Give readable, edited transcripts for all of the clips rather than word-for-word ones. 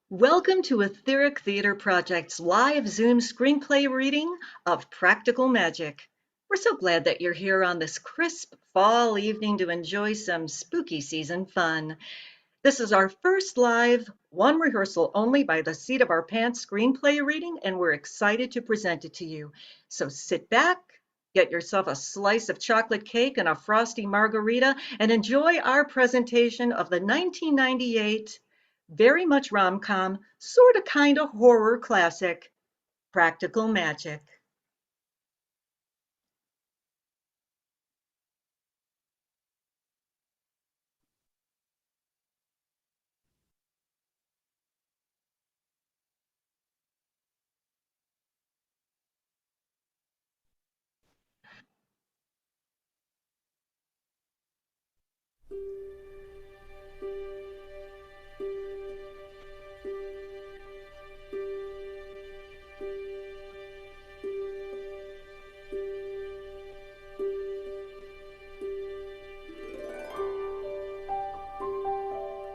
Welcome to Etheric Theater Project's live Zoom screenplay reading of Practical Magic. We're so glad that you're here on this crisp fall evening to enjoy some spooky season fun. This is our first live, one rehearsal only by the seat of our pants screenplay reading, and we're excited to present it to you. So sit back, get yourself a slice of chocolate cake and a frosty margarita, and enjoy our presentation of the 1998 very much rom-com, sort of kind of horror classic, Practical Magic.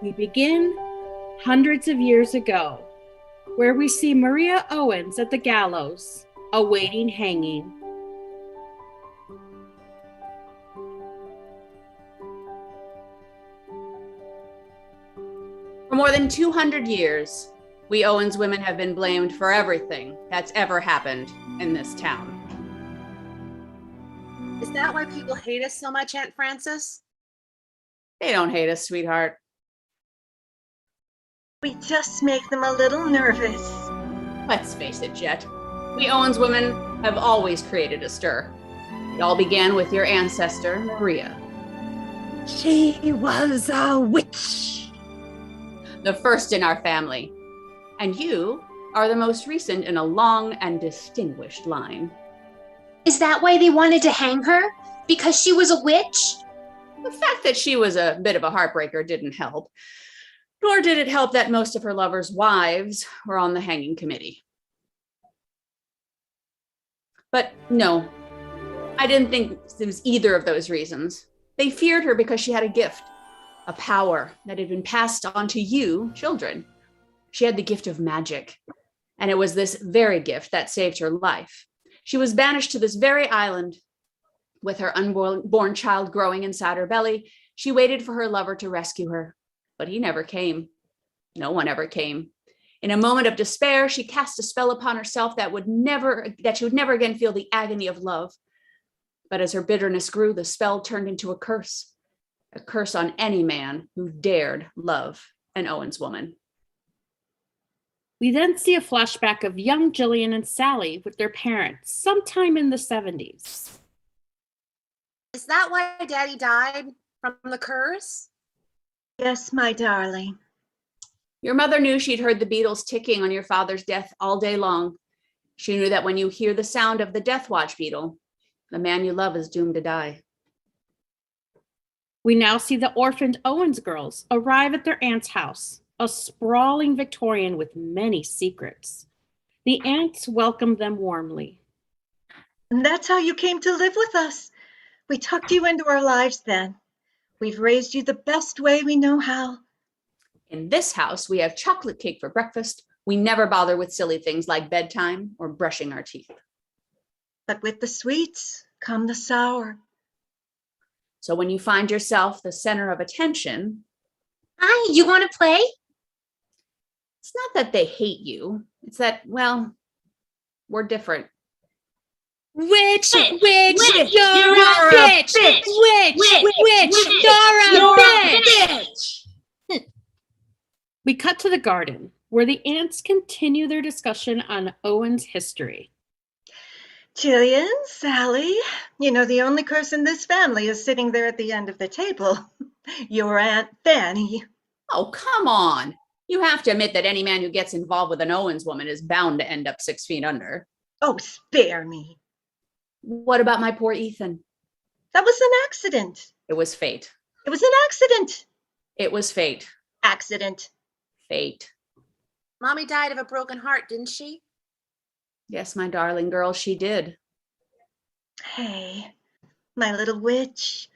We begin hundreds of years ago, where we see Maria Owens at the gallows, awaiting hanging. For more than 200 years, we Owens women have been blamed for everything that's ever happened in this town. Is that why people hate us so much, Aunt Frances? They don't hate us, sweetheart. We just make them a little nervous. Let's face it, Jet. We Owens women have always created a stir. It all began with your ancestor, Maria. She was a witch. The first in our family. And you are the most recent in a long and distinguished line. Is that why they wanted to hang her? Because she was a witch? The fact that she was a bit of a heartbreaker didn't help. Nor did it help that most of her lovers' wives were on the hanging committee. But no, I didn't think it was either of those reasons. They feared her because she had a gift, a power that had been passed on to you, children. She had the gift of magic, and it was this very gift that saved her life. She was banished to this very island. With her unborn child growing inside her belly, she waited for her lover to rescue her. But he never came. No one ever came. In a moment of despair, she cast a spell upon herself that she would never again feel the agony of love. But as her bitterness grew, the spell turned into a curse on any man who dared love an Owens woman. We then see a flashback of young Jillian and Sally with their parents sometime in the 70s. Is that why Daddy died? From the Curs? Yes, my darling. Your mother knew she'd heard the beetles ticking on your father's death all day long. She knew that when you hear the sound of the death watch beetle, the man you love is doomed to die. We now see the orphaned Owens girls arrive at their aunt's house, a sprawling Victorian with many secrets. The aunts welcome them warmly. And that's how you came to live with us. We tucked you into our lives then. We've raised you the best way we know how. In this house, we have chocolate cake for breakfast. We never bother with silly things like bedtime or brushing our teeth. But with the sweets come the sour. So when you find yourself the center of attention, Hi, you want to play? it's not that they hate you. It's that, well, we're different. Witch, Witch, witch, you're you're a a bitch! bitch, Witch, you're a bitch! We cut to the garden, where the aunts continue their discussion on Owen's history. Jillian, Sally, you know the only curse in this family is sitting there at the end of the table. Your Aunt Fanny. Oh, come on. You have to admit that any man who gets involved with an Owens woman is bound to end up 6 feet under. Oh, spare me. What about my poor Ethan? That was an accident. It was fate. It was an accident. It was fate. Accident. Fate. Mommy died of a broken heart, didn't she? Yes, my darling girl, she did. Hey, my little witch,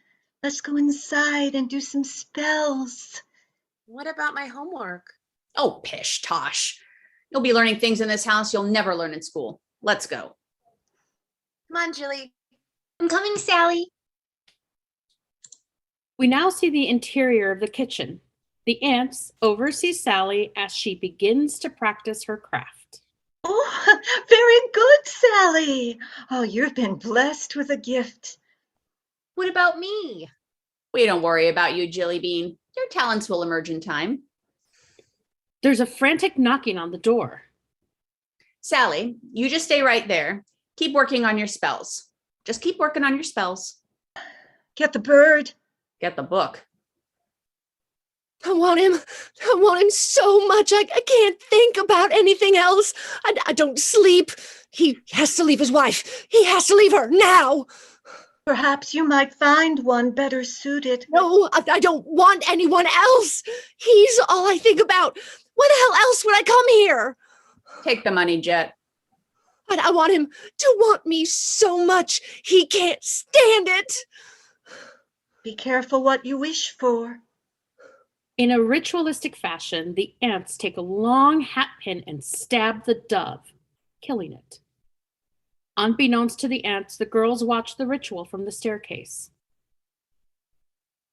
let's go inside and do some spells. What about my homework? Oh, pish tosh. You'll be learning things in this house you'll never learn in school. Let's go. Come on, Jilly. I'm coming, Sally. We now see the interior of the kitchen. The aunts oversee Sally as she begins to practice her craft. Oh, very good, Sally. Oh, you've been blessed with a gift. What about me? We don't worry about you, Jilly Bean. Your talents will emerge in time. There's a frantic knocking on the door. Sally, you just stay right there. Keep working on your spells. Just keep working on your spells. Get the bird. Get the book. I want him. I want him so much. I can't think about anything else. I don't sleep. He has to leave his wife. He has to leave her now. Perhaps you might find one better suited. No, I don't want anyone else. He's all I think about. Why the hell else would I come here? Take the money, Jet. But I want him to want me so much. He can't stand it. Be careful what you wish for. In a ritualistic fashion, the aunts take a long hat pin and stab the dove, killing it. Unbeknownst to the aunts, the girls watch the ritual from the staircase.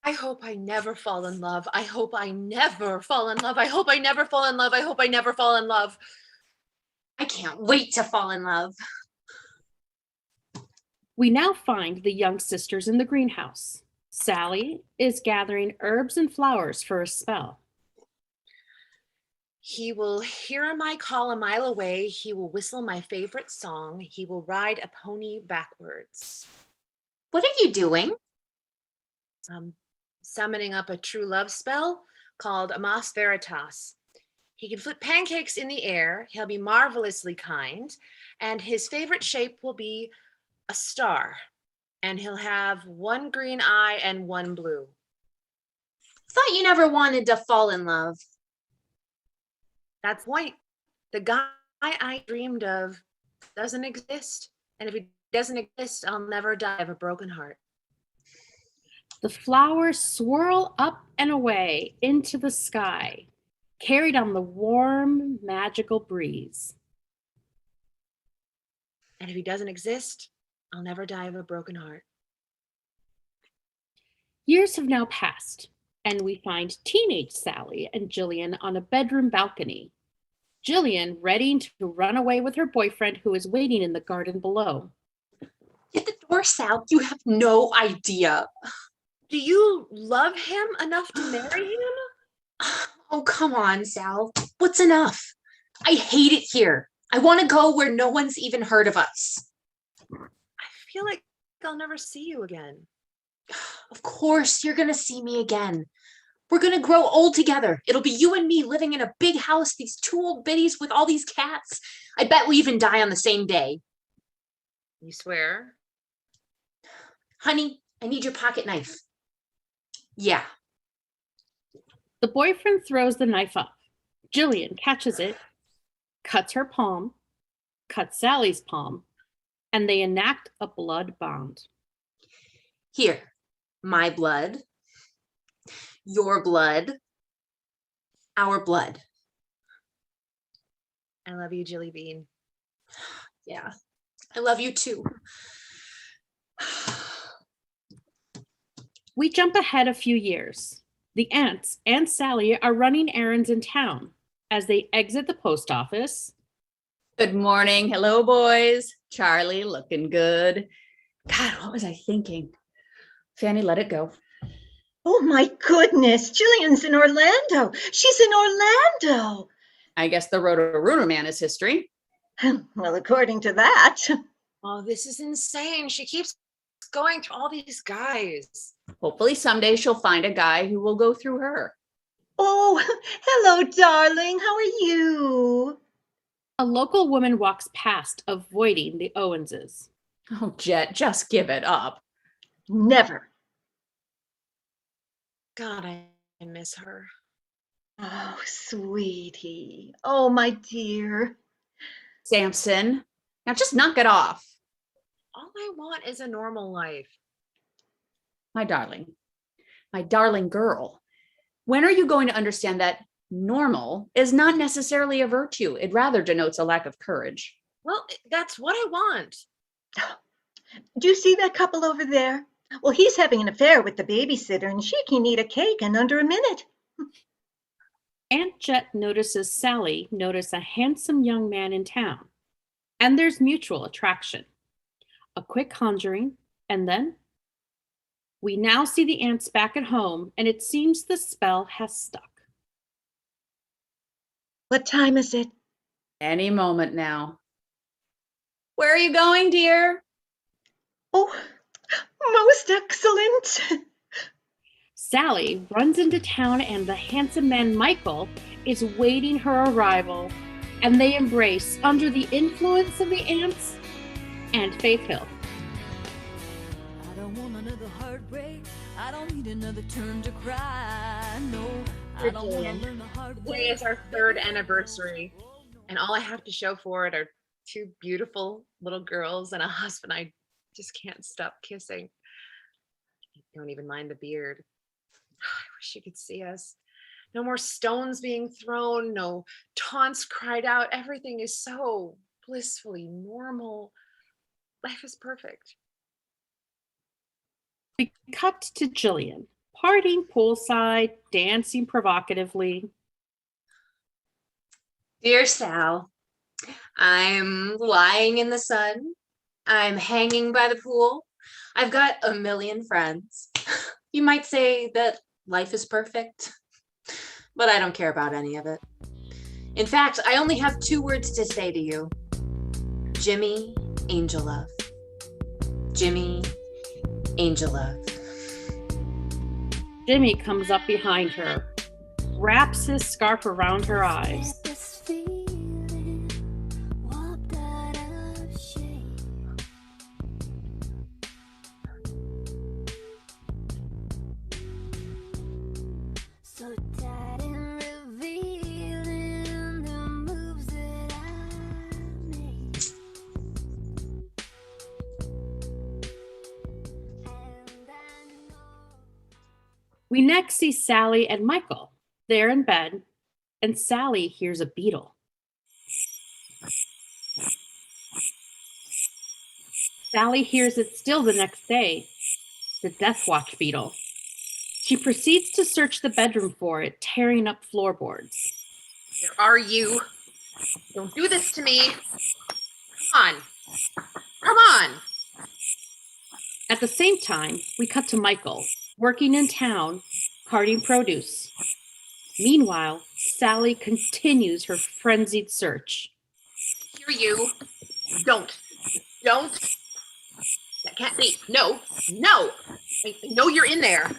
I hope I never fall in love. I hope I never fall in love. I hope I never fall in love. I hope I never fall in love. I can't wait to fall in love. We now find the young sisters in the greenhouse. Sally is gathering herbs and flowers for a spell. He will hear my call a mile away. He will whistle my favorite song. He will ride a pony backwards. What are you doing? Summoning up a true love spell called Amas Veritas. He can flip pancakes in the air. He'll be marvelously kind. And his favorite shape will be a star. And he'll have one green eye and one blue. Thought you never wanted to fall in love. That's the point. The guy I dreamed of doesn't exist. And if he doesn't exist, I'll never die of a broken heart. The flowers swirl up and away into the sky, carried on the warm, magical breeze. And if he doesn't exist, I'll never die of a broken heart. Years have now passed, and we find teenage Sally and Jillian on a bedroom balcony. Jillian ready to run away with her boyfriend who is waiting in the garden below. Get the door, Sal. You have no idea. Do you love him enough to marry him? Oh, come on, Sal. What's enough? I hate it here. I want to go where no one's even heard of us. I feel like I'll never see you again. Of course, you're going to see me again. We're going to grow old together. It'll be you and me living in a big house, these two old biddies with all these cats. I bet we even die on the same day. You swear? Honey, I need your pocket knife. Yeah. The boyfriend throws the knife up. Jillian catches it, cuts her palm, cuts Sally's palm, and they enact a blood bond. Here, my blood, your blood, our blood. I love you, Jilly Bean. Yeah, I love you too. We jump ahead a few years. The aunts and Sally are running errands in town. As they exit the post office, Good morning. Hello, boys. Charlie, looking good. God, what was I thinking? Fanny, let it go. Oh my goodness, Jillian's in Orlando. She's in Orlando. I guess the Roto-Rooter man is history. Well, according to that. Oh, this is insane. She keeps going through all these guys. Hopefully someday she'll find a guy who will go through her. Oh, hello, darling. How are you? a local woman walks past, avoiding the Owenses. Oh, Jet, just give it up. Never. God, I miss her. Oh, sweetie. Oh, my dear. Samson, now just knock it off. All I want is a normal life. My darling girl, when are you going to understand that normal is not necessarily a virtue? It rather denotes a lack of courage. Well, that's what I want. Do you see that couple over there? Well, he's having an affair with the babysitter, and she can eat a cake in under a minute. Aunt Jet notices Sally notice a handsome young man in town, and there's mutual attraction. A quick conjuring, and then we now see the aunts back at home, and it seems the spell has stuck. What time is it? Any moment now. Where are you going, dear? Oh, most excellent. Sally runs into town, and the handsome man Michael is waiting her arrival, and they embrace under the influence of the aunts and Faith Hill. I don't want another heartbreak. I don't need another turn to cry. No, I don't want to learn the hard way. Today is our 3rd anniversary, and all I have to show for it are 2 beautiful little girls and a husband I just can't stop kissing. I don't even mind the beard. I wish you could see us. No more stones being thrown, no taunts cried out. Everything is so blissfully normal. Life is perfect. We cut to Jillian, partying poolside, dancing provocatively. Dear Sal, I'm lying in the sun. I'm hanging by the pool. I've got a million friends. You might say that life is perfect, but I don't care about any of it. In fact, I only have 2 words to say to you. Jimmy, angel love. Jimmy, angel love. Jimmy comes up behind her, wraps his scarf around her eyes. This feeling walked out of shape. So tight and revealing the moves that I made. And I know. We next see Sally and Michael. They're in bed, and Sally hears a beetle. Sally hears it still the next day, the Death Watch beetle. She proceeds to search the bedroom for it, tearing up floorboards. Where are you? Don't do this to me. Come on. Come on. At the same time, we cut to Michael, working in town, carting produce. Meanwhile, Sally continues her frenzied search. I hear you. Don't. That can't be. No. I know you're in there.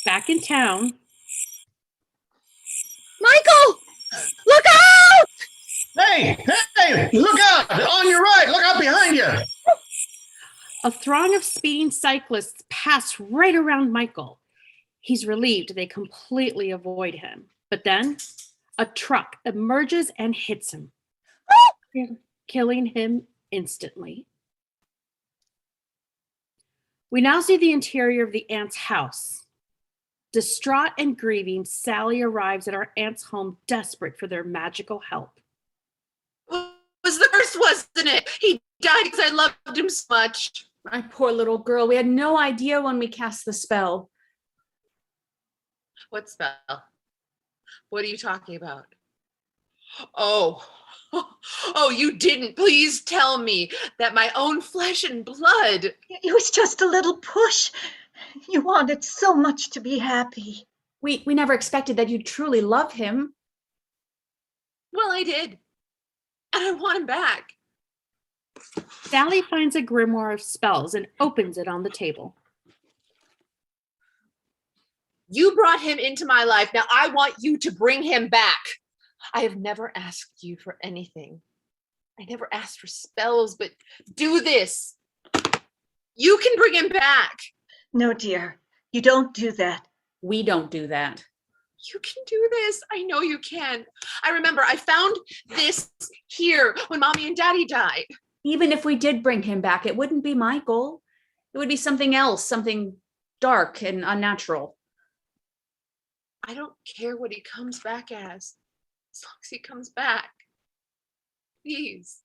Back in town, Michael! Look out! Hey, look out! On your right, look out behind you! a throng of speeding cyclists pass right around Michael. He's relieved they completely avoid him. But then a truck emerges and hits him, killing him instantly. We now see the interior of the aunt's house. Distraught and grieving, Sally arrives at our aunt's home, desperate for their magical help. Was the first, wasn't it? He died because I loved him so much. My poor little girl. We had no idea when we cast the spell. What spell? What are you talking about? Oh, you didn't. Please tell me that my own flesh and blood. It was just a little push. You wanted so much to be happy. We never expected that you'd truly love him. Well, I did. And I want him back. Sally finds a grimoire of spells and opens it on the table. You brought him into my life. Now I want you to bring him back. I have never asked you for anything. I never asked for spells, but do this. You can bring him back. No, dear, you don't do that. We don't do that. You can do this. I know you can. I remember I found this here when Mommy and Daddy died. Even if we did bring him back, it wouldn't be Michael. It would be something else, something dark and unnatural. I don't care what he comes back as long as he comes back. Please,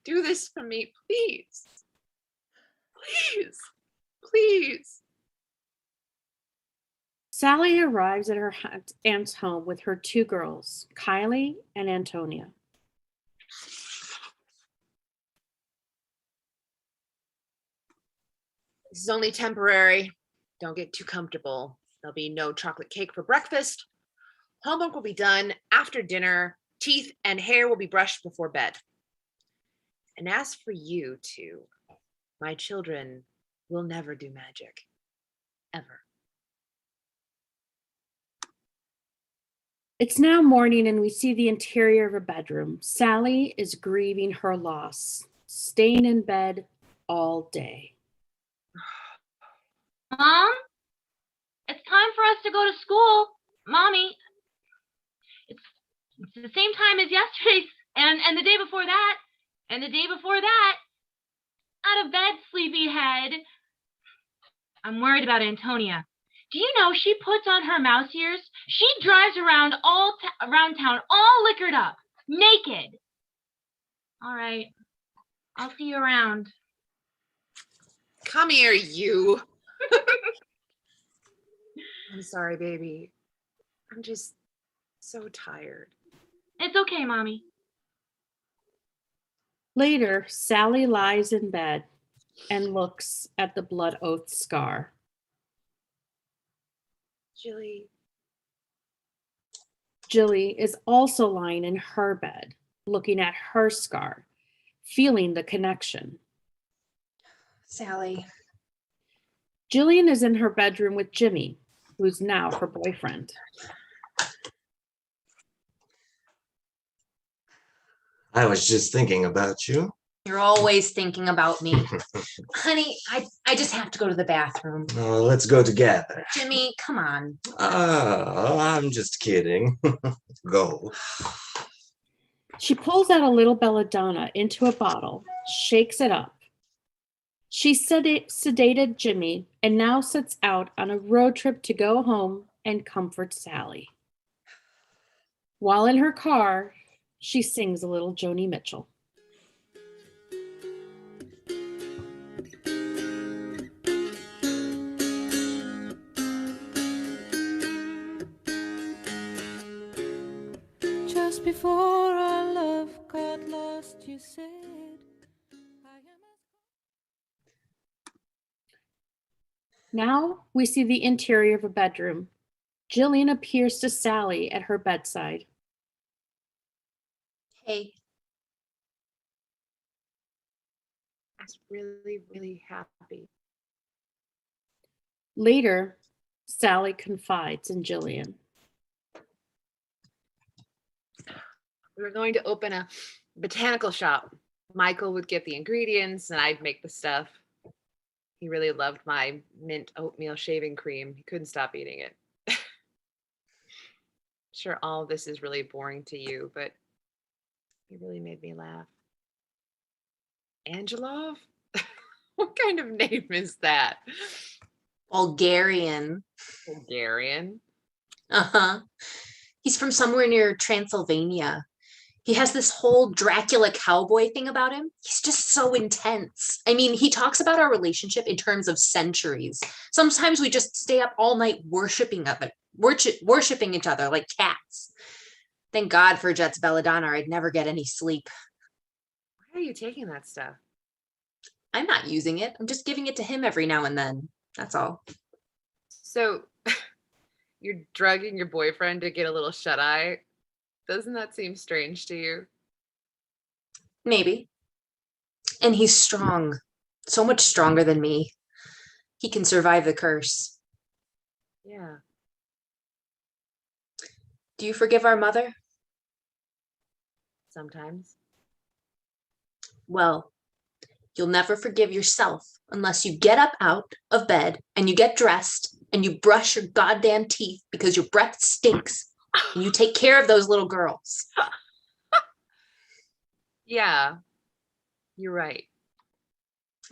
do this for me, please. Please, please. Sally arrives at her aunt's home with her two girls, Kylie and Antonia. This is only temporary. Don't get too comfortable. There'll be no chocolate cake for breakfast. Homework will be done after dinner. Teeth and hair will be brushed before bed. And as for you two, my children will never do magic. Ever. It's now morning and we see the interior of a bedroom. Sally is grieving her loss, staying in bed all day. Mom, it's time for us to go to school. Mommy, it's the same time as yesterday's and the day before that, and the day before that. Out of bed, sleepyhead. I'm worried about Antonia. Do you know she puts on her mouse ears? She drives around around town all liquored up, naked. All right, I'll see you around. Come here, you. I'm sorry, baby. I'm just so tired. It's okay, Mommy. Later, Sally lies in bed and looks at the blood oath scar. Jilly is also lying in her bed, looking at her scar, feeling the connection. Sally. Jillian is in her bedroom with Jimmy, who's now her boyfriend. I was just thinking about you. You're always thinking about me. Honey, I just have to go to the bathroom. Let's go together. Jimmy, come on. I'm just kidding. Go. She pulls out a little belladonna into a bottle, shakes it up. She sedated Jimmy and now sets out on a road trip to go home and comfort Sally. While in her car, she sings a little Joni Mitchell. Just before our love got lost, you said, I am Now we see the interior of a bedroom. Jillian appears to Sally at her bedside. Hey. I was really, really happy Later, Sally confides in Jillian. We were going to open a botanical shop. Michael would get the ingredients and I'd make the stuff. He really loved my mint oatmeal shaving cream. He couldn't stop eating it. Sure, all of this is really boring to you, but it really made me laugh. Angelov? What kind of name is that? Bulgarian. Bulgarian? Uh-huh. He's from somewhere near Transylvania. He has this whole Dracula cowboy thing about him. He's just so intense. I mean, he talks about our relationship in terms of centuries. Sometimes we just stay up all night worshiping each other like cats. Thank God for Jet's belladonna, or I'd never get any sleep. Why are you taking that stuff? I'm not using it. I'm just giving it to him every now and then. That's all. So you're drugging your boyfriend to get a little shut-eye? Doesn't that seem strange to you? Maybe. And he's strong. So much stronger than me. He can survive the curse. Yeah. Do you forgive our mother? Sometimes. Well, you'll never forgive yourself unless you get up out of bed and you get dressed and you brush your goddamn teeth because your breath stinks and you take care of those little girls. Yeah, you're right.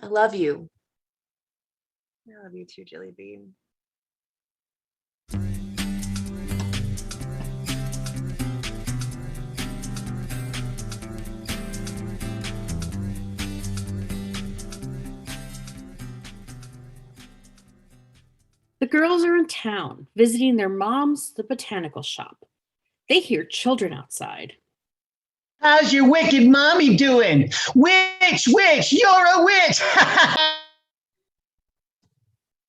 I love you. I love you too, Jelly Bean. The girls are in town, visiting their mom's, the botanical shop. They hear children outside. How's your wicked mommy doing? Witch, you're a witch!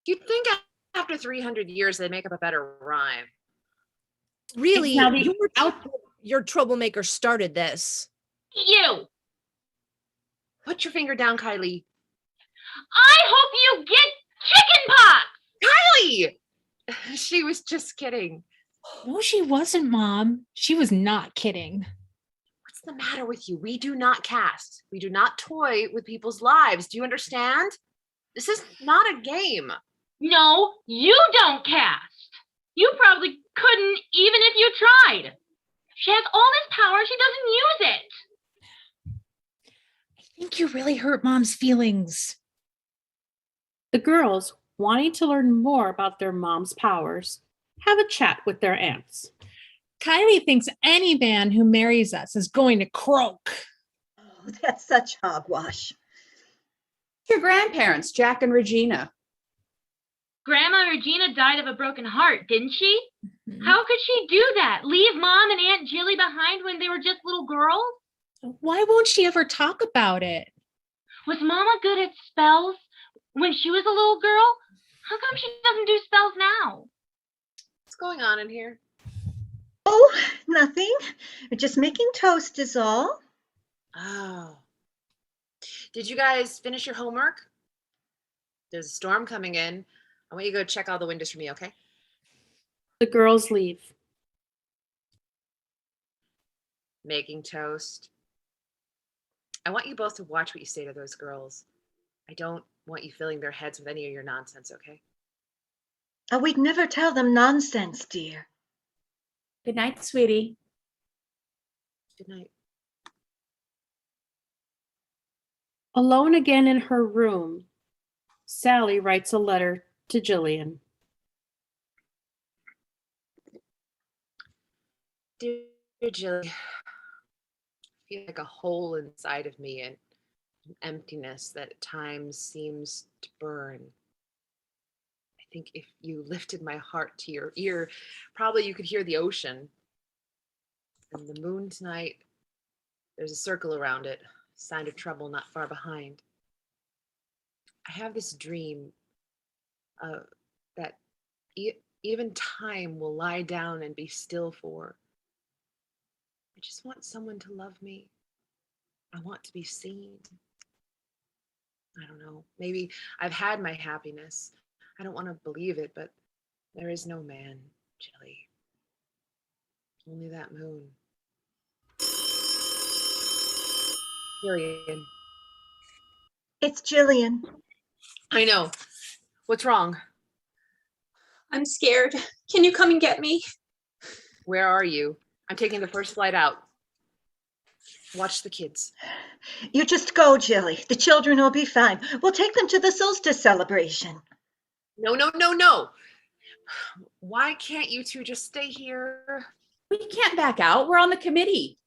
You'd think after 300 years they'd make up a better rhyme. Really, Now the your troublemaker started this. You! Put your finger down, Kylie. I hope you get chicken pox! Kylie! She was just kidding. No, she wasn't, Mom. She was not kidding. What's the matter with you? We do not cast. We do not toy with people's lives. Do you understand? This is not a game. No, you don't cast. You probably couldn't even if you tried. She has all this power, she doesn't use it. I think you really hurt Mom's feelings. The girls, wanting to learn more about their mom's powers, have a chat with their aunts. Kylie thinks any man who marries us is going to croak. Oh, that's such hogwash. Your grandparents, Jack and Regina. Grandma Regina died of a broken heart, didn't she? How could she do that? Leave Mom and Aunt Jilly behind when they were just little girls? Why won't she ever talk about it? Was Mama good at spells when she was a little girl? How come she doesn't do spells now? What's going on in here? Oh, nothing. Just making toast is all. Oh. Did you guys finish your homework? There's a storm coming in. I want you to go check all the windows for me, okay? The girls leave. Making toast. I want you both to watch what you say to those girls. I don't want you filling their heads with any of your nonsense, okay? Oh, we'd never tell them nonsense, dear. Good night, sweetie. Good night. Alone again in her room, Sally writes a letter to Jillian. Dear Jilly, I feel like a hole inside of me and an emptiness that at times seems to burn. I think if you lifted my heart to your ear, probably you could hear the ocean. And the moon tonight, there's a circle around it, sign of trouble not far behind. I have this dream that even time will lie down and be still for. I just want someone to love me. I want to be seen. I don't know. Maybe I've had my happiness. I don't want to believe it, but there is no man, Jilly. Only that moon. Jillian. It's Jillian. I know. What's wrong? I'm scared. Can you come and get me? Where are you? I'm taking the first flight out. Watch the kids. You just go, Jilly. The children will be fine. We'll take them to the solstice celebration. No, no, no, no. Why can't you two just stay here? We can't back out. We're on the committee.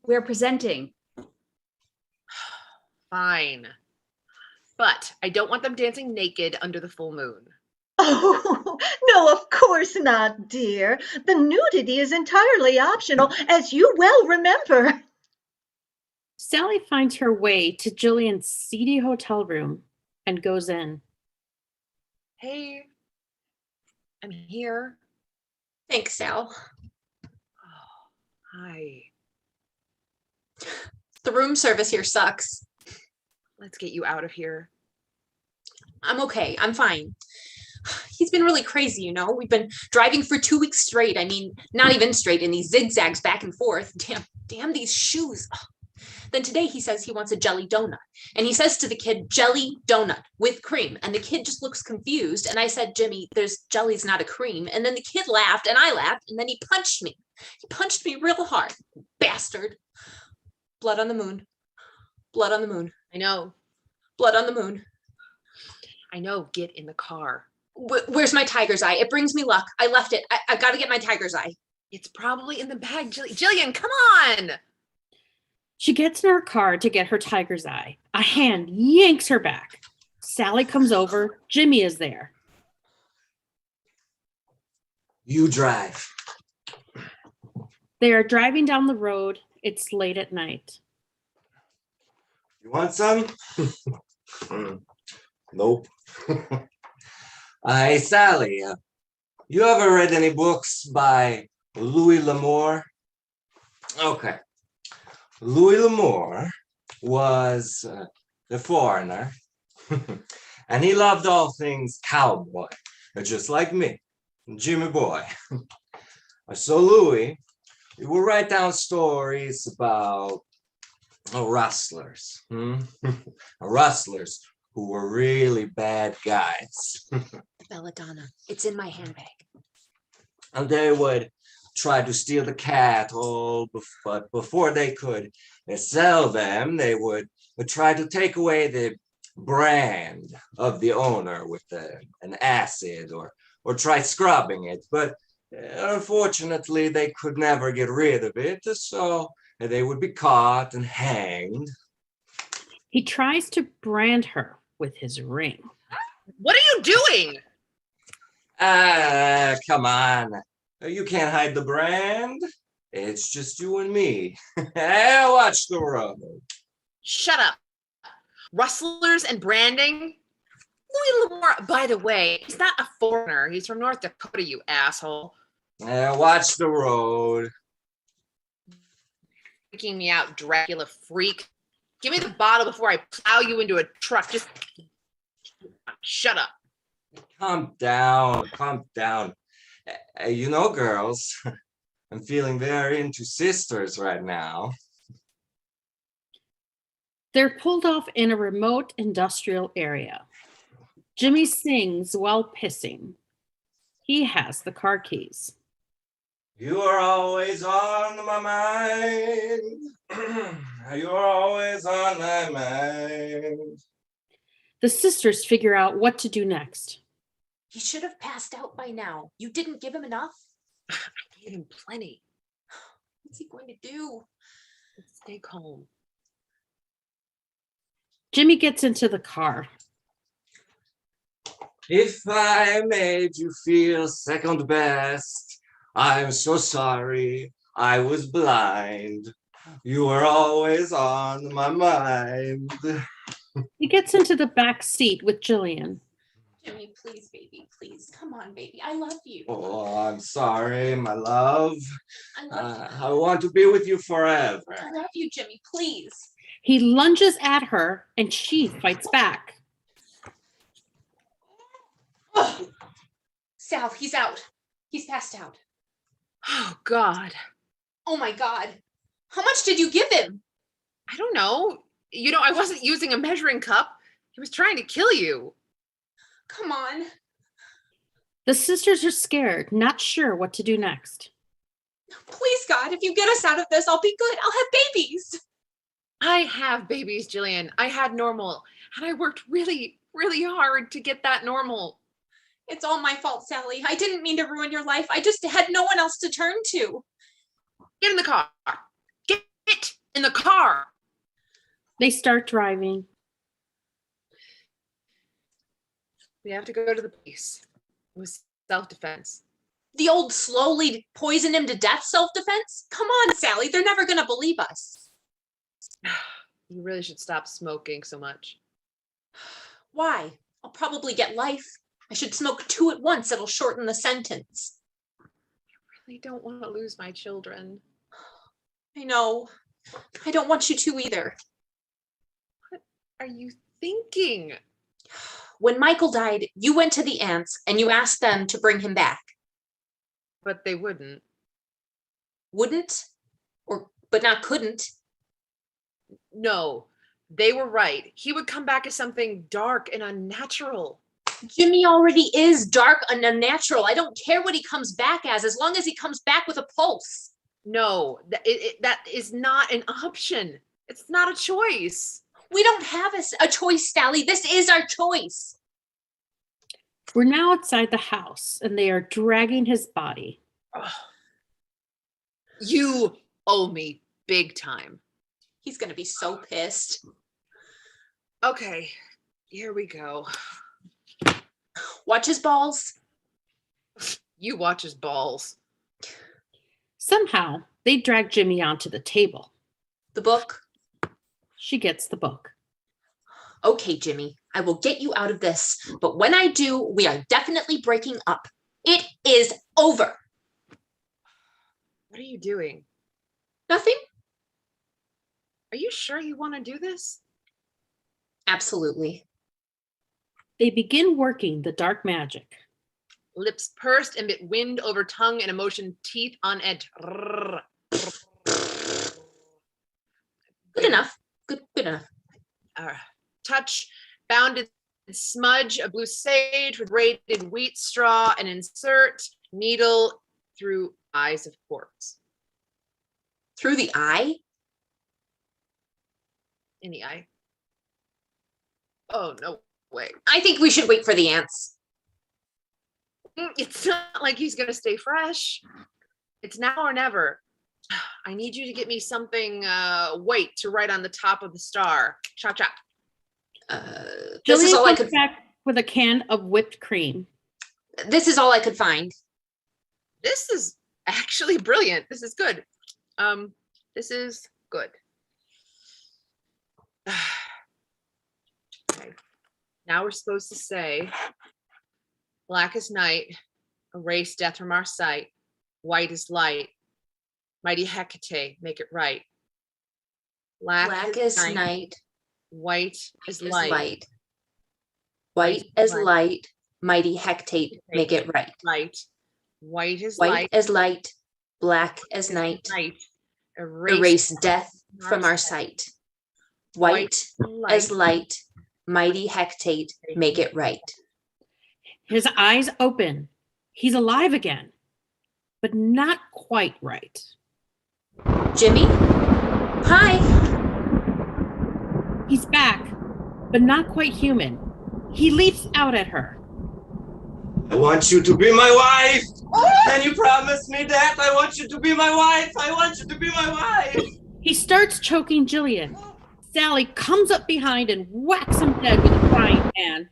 We're presenting. Fine. But I don't want them dancing naked under the full moon. Oh, no, of course not, dear. The nudity is entirely optional, as you well remember. Sally finds her way to Jillian's seedy hotel room and goes in. Hey, I'm here. Thanks, Sal. Oh, hi. The room service here sucks. Let's get you out of here. I'm okay. I'm fine. He's been really crazy, you know. We've been driving for 2 weeks straight. I mean, not even straight, in these zigzags back and forth. Damn these shoes. Then today he says he wants a jelly donut. And he says to the kid, jelly donut with cream. And the kid just looks confused. And I said, Jimmy, jelly's not a cream. And then the kid laughed and I laughed. And then he punched me. He punched me real hard. Bastard. Blood on the moon. Blood on the moon. I know. Blood on the moon. I know. Get in the car. Where's my tiger's eye? It brings me luck. I left it. I got to get my tiger's eye. It's probably in the bag. Jillian, come on. She gets in her car to get her tiger's eye. A hand yanks her back. Sally comes over. Jimmy is there. You drive. They are driving down the road. It's late at night. You want some? Nope. Hey, Sally, you ever read any books by Louis L'Amour? Okay. Louis L'Amour was a foreigner, and he loved all things cowboy, just like me, Jimmy Boy. So Louis, he would write down stories about rustlers, rustlers who were really bad guys. Belladonna, it's in my handbag. And they would try to steal the cattle, but before they could sell them, they would try to take away the brand of the owner with an acid or try scrubbing it. But unfortunately, they could never get rid of it, so they would be caught and hanged. He tries to brand her with his ring. What are you doing? Come on. You can't hide the brand. It's just you and me. Watch the road. Shut up. Rustlers and branding? Louis L'Amour, by the way, he's not a foreigner. He's from North Dakota, you asshole. Watch the road. Freaking me out, Dracula freak. Give me the bottle before I plow you into a truck. Just shut up. Calm down. Calm down. You know, girls, I'm feeling very into sisters right now. They're pulled off in a remote industrial area. Jimmy sings while pissing. He has the car keys. You are always on my mind. You're always on my mind. The sisters figure out what to do next. He should have passed out by now. You didn't give him enough? I gave him plenty. What's he going to do? Stay calm. Jimmy gets into the car. If I made you feel second best, I'm so sorry. I was blind. You were always on my mind. He gets into the back seat with Jillian. Jimmy, please, baby, please. Come on, baby. I love you. Oh, I'm sorry, my love. I love you. I want to be with you forever. I love you, Jimmy, please. He lunges at her and she fights back. Oh, Sal, he's out. He's passed out. Oh, God. Oh my God. How much did you give him? I don't know. I wasn't using a measuring cup. He was trying to kill you. Come on. The sisters are scared, not sure what to do next. Please, God, if you get us out of this, I'll be good. I'll have babies. I have babies, Jillian. I had normal, and I worked really, really hard to get that normal. It's all my fault, Sally. I didn't mean to ruin your life. I just had no one else to turn to. Get in the car. Get in the car. They start driving. We have to go to the police. It was self-defense. The old slowly poison him to death self-defense? Come on, Sally. They're never going to believe us. You really should stop smoking so much. Why? I'll probably get life. I should smoke 2 at once. It'll shorten the sentence. I don't want to lose my children. I know. I don't want you to either. What are you thinking? When Michael died, you went to the aunts and you asked them to bring him back. But they wouldn't. Wouldn't? But not couldn't. No, they were right. He would come back as something dark and unnatural. Jimmy already is dark and unnatural. I don't care what he comes back as long as he comes back with a pulse. No, that is not an option. It's not a choice. We don't have a choice, Sally. This is our choice. We're now outside the house, and they are dragging his body. Ugh. You owe me big time. He's going to be so pissed. Okay, here we go. Watch his balls. You watch his balls. Somehow, they drag Jimmy onto the table. The book. She gets the book. Okay, Jimmy, I will get you out of this. But when I do, we are definitely breaking up. It is over. What are you doing? Nothing? Are you sure you want to do this? Absolutely. They begin working the dark magic. Lips pursed, emit wind over tongue and emotion, teeth on edge. Good enough. Good enough. Touch, bounded smudge, a blue sage with braided wheat straw, and insert needle through eyes of corpse. Through the eye? In the eye. Oh, no way. I think we should wait for the ants. It's not like he's going to stay fresh. It's now or never. I need you to get me something white to write on the top of the star. Chop, chop. This is all I could. Back with a can of whipped cream. This is all I could find. This is actually brilliant. This is good. This is good. Okay. Now we're supposed to say, black as night, erase death from our sight. White is light. Mighty Hecate, make it right. Black as night. White is light. White as light. Mighty Hecate, make it right. Light. White as White light. as light. Black as night. Erase death from our sight. White as light. Mighty Hecate, make it right. His eyes open. He's alive again, but not quite right. Jimmy? Hi. He's back, but not quite human. He leaps out at her. I want you to be my wife. Can you promise me that? I want you to be my wife. I want you to be my wife. He starts choking Jillian. Sally comes up behind and whacks him dead with a frying pan.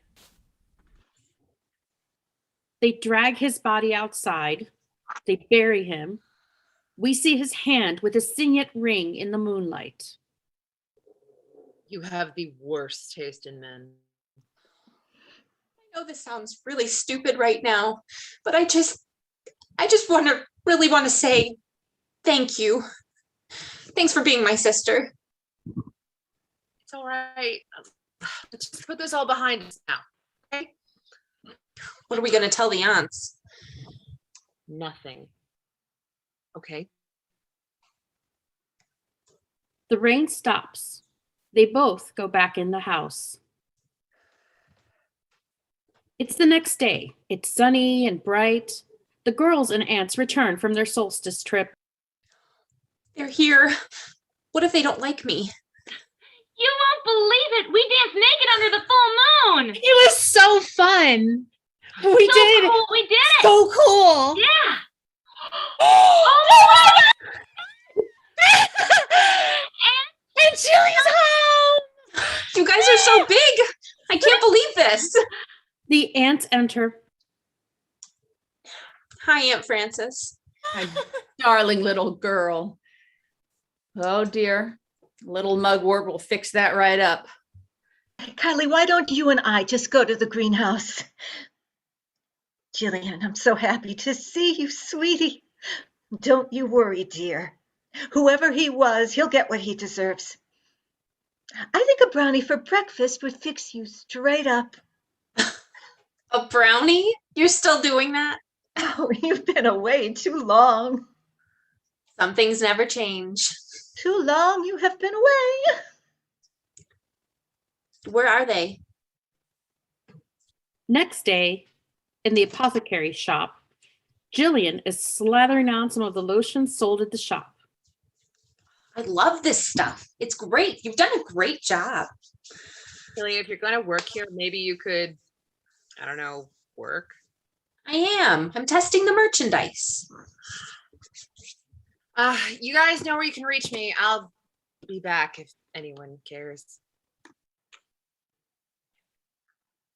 They drag his body outside. They bury him. We see his hand with a signet ring in the moonlight. You have the worst taste in men. I know this sounds really stupid right now, but I just really want to say thank you. Thanks for being my sister. It's all right. Let's just put this all behind us now. Okay? What are we going to tell the aunts? Nothing. Okay. The rain stops. They both go back in the house. It's the next day. It's sunny and bright. The girls and aunts return from their solstice trip. They're here. What if they don't like me? You won't believe it. We danced naked under the full moon. It was so fun. We did. Cool. We did it. So cool. Yeah. Oh my God. And Chili's home. You guys are so big. I can't believe this. The aunts enter. Hi, Aunt Frances. My darling little girl. Oh dear. Little mugwort will fix that right up. Kylie, why don't you and I just go to the greenhouse? Jillian, I'm so happy to see you, sweetie. Don't you worry, dear. Whoever he was, he'll get what he deserves. I think a brownie for breakfast would fix you straight up. A brownie? You're still doing that? Oh, you've been away too long. Some things never change. Too long you have been away. Where are they? Next day, in the apothecary shop, Jillian is slathering on some of the lotion sold at the shop. I love this stuff. It's great. You've done a great job. Billy, if you're going to work here, maybe you could, I don't know, work. I am. I'm testing the merchandise. You guys know where you can reach me. I'll be back if anyone cares.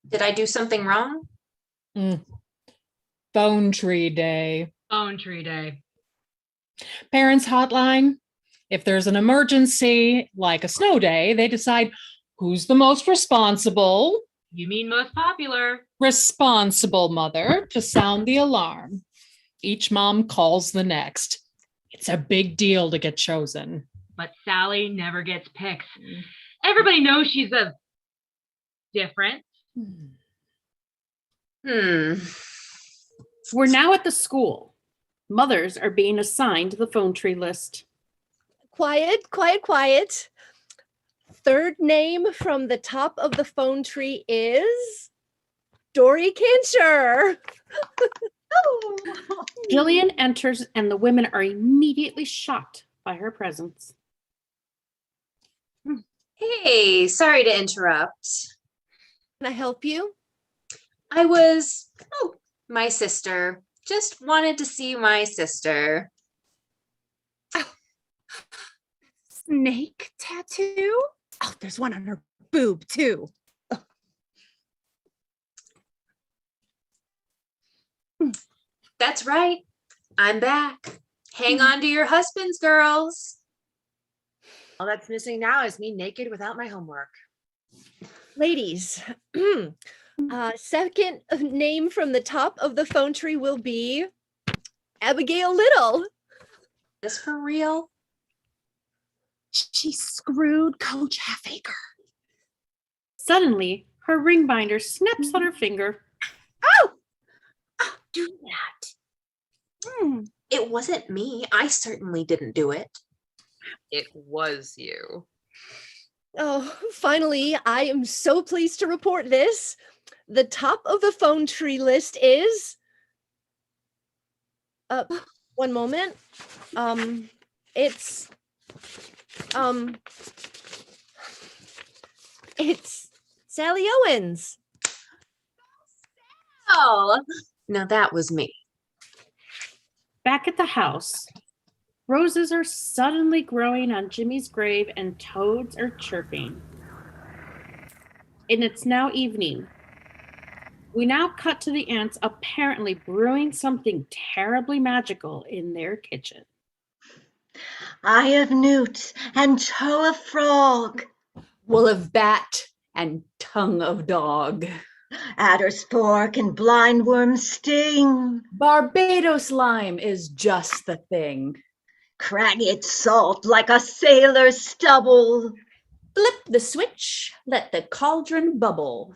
Did I do something wrong? Phone tree day. Phone tree day. Parents hotline. If there's an emergency, like a snow day, they decide who's the most responsible. You mean most popular. Responsible mother to sound the alarm. Each mom calls the next. It's a big deal to get chosen. But Sally never gets picked. Everybody knows she's a different. We're now at the school. Mothers are being assigned the phone tree list. Quiet, quiet, quiet. Third name from the top of the phone tree is Dory Kincher. Jillian enters and the women are immediately shocked by her presence. Hey, sorry to interrupt. Can I help you? My sister. Just wanted to see my sister. Snake tattoo? Oh, there's one on her boob too. That's right. I'm back. Hang on to your husbands, girls. All that's missing now is me naked without my homework. Ladies, second name from the top of the phone tree will be Abigail Little. Is for real? She screwed Coach Halfacre. Suddenly, her ring binder snaps on her finger. Oh! Do that. It wasn't me. I certainly didn't do it. It was you. Oh, finally, I am so pleased to report this. The top of the phone tree list is... one moment. It's Sally Owens. Oh, now that was me. Back at the house, roses are suddenly growing on Jimmy's grave and toads are chirping. And it's now evening. We now cut to the aunts apparently brewing something terribly magical in their kitchen. Eye of newt and toe of frog. Wool of bat and tongue of dog. Adder's fork and blindworm sting. Barbados lime is just the thing. Cragged salt like a sailor's stubble. Flip the switch, let the cauldron bubble.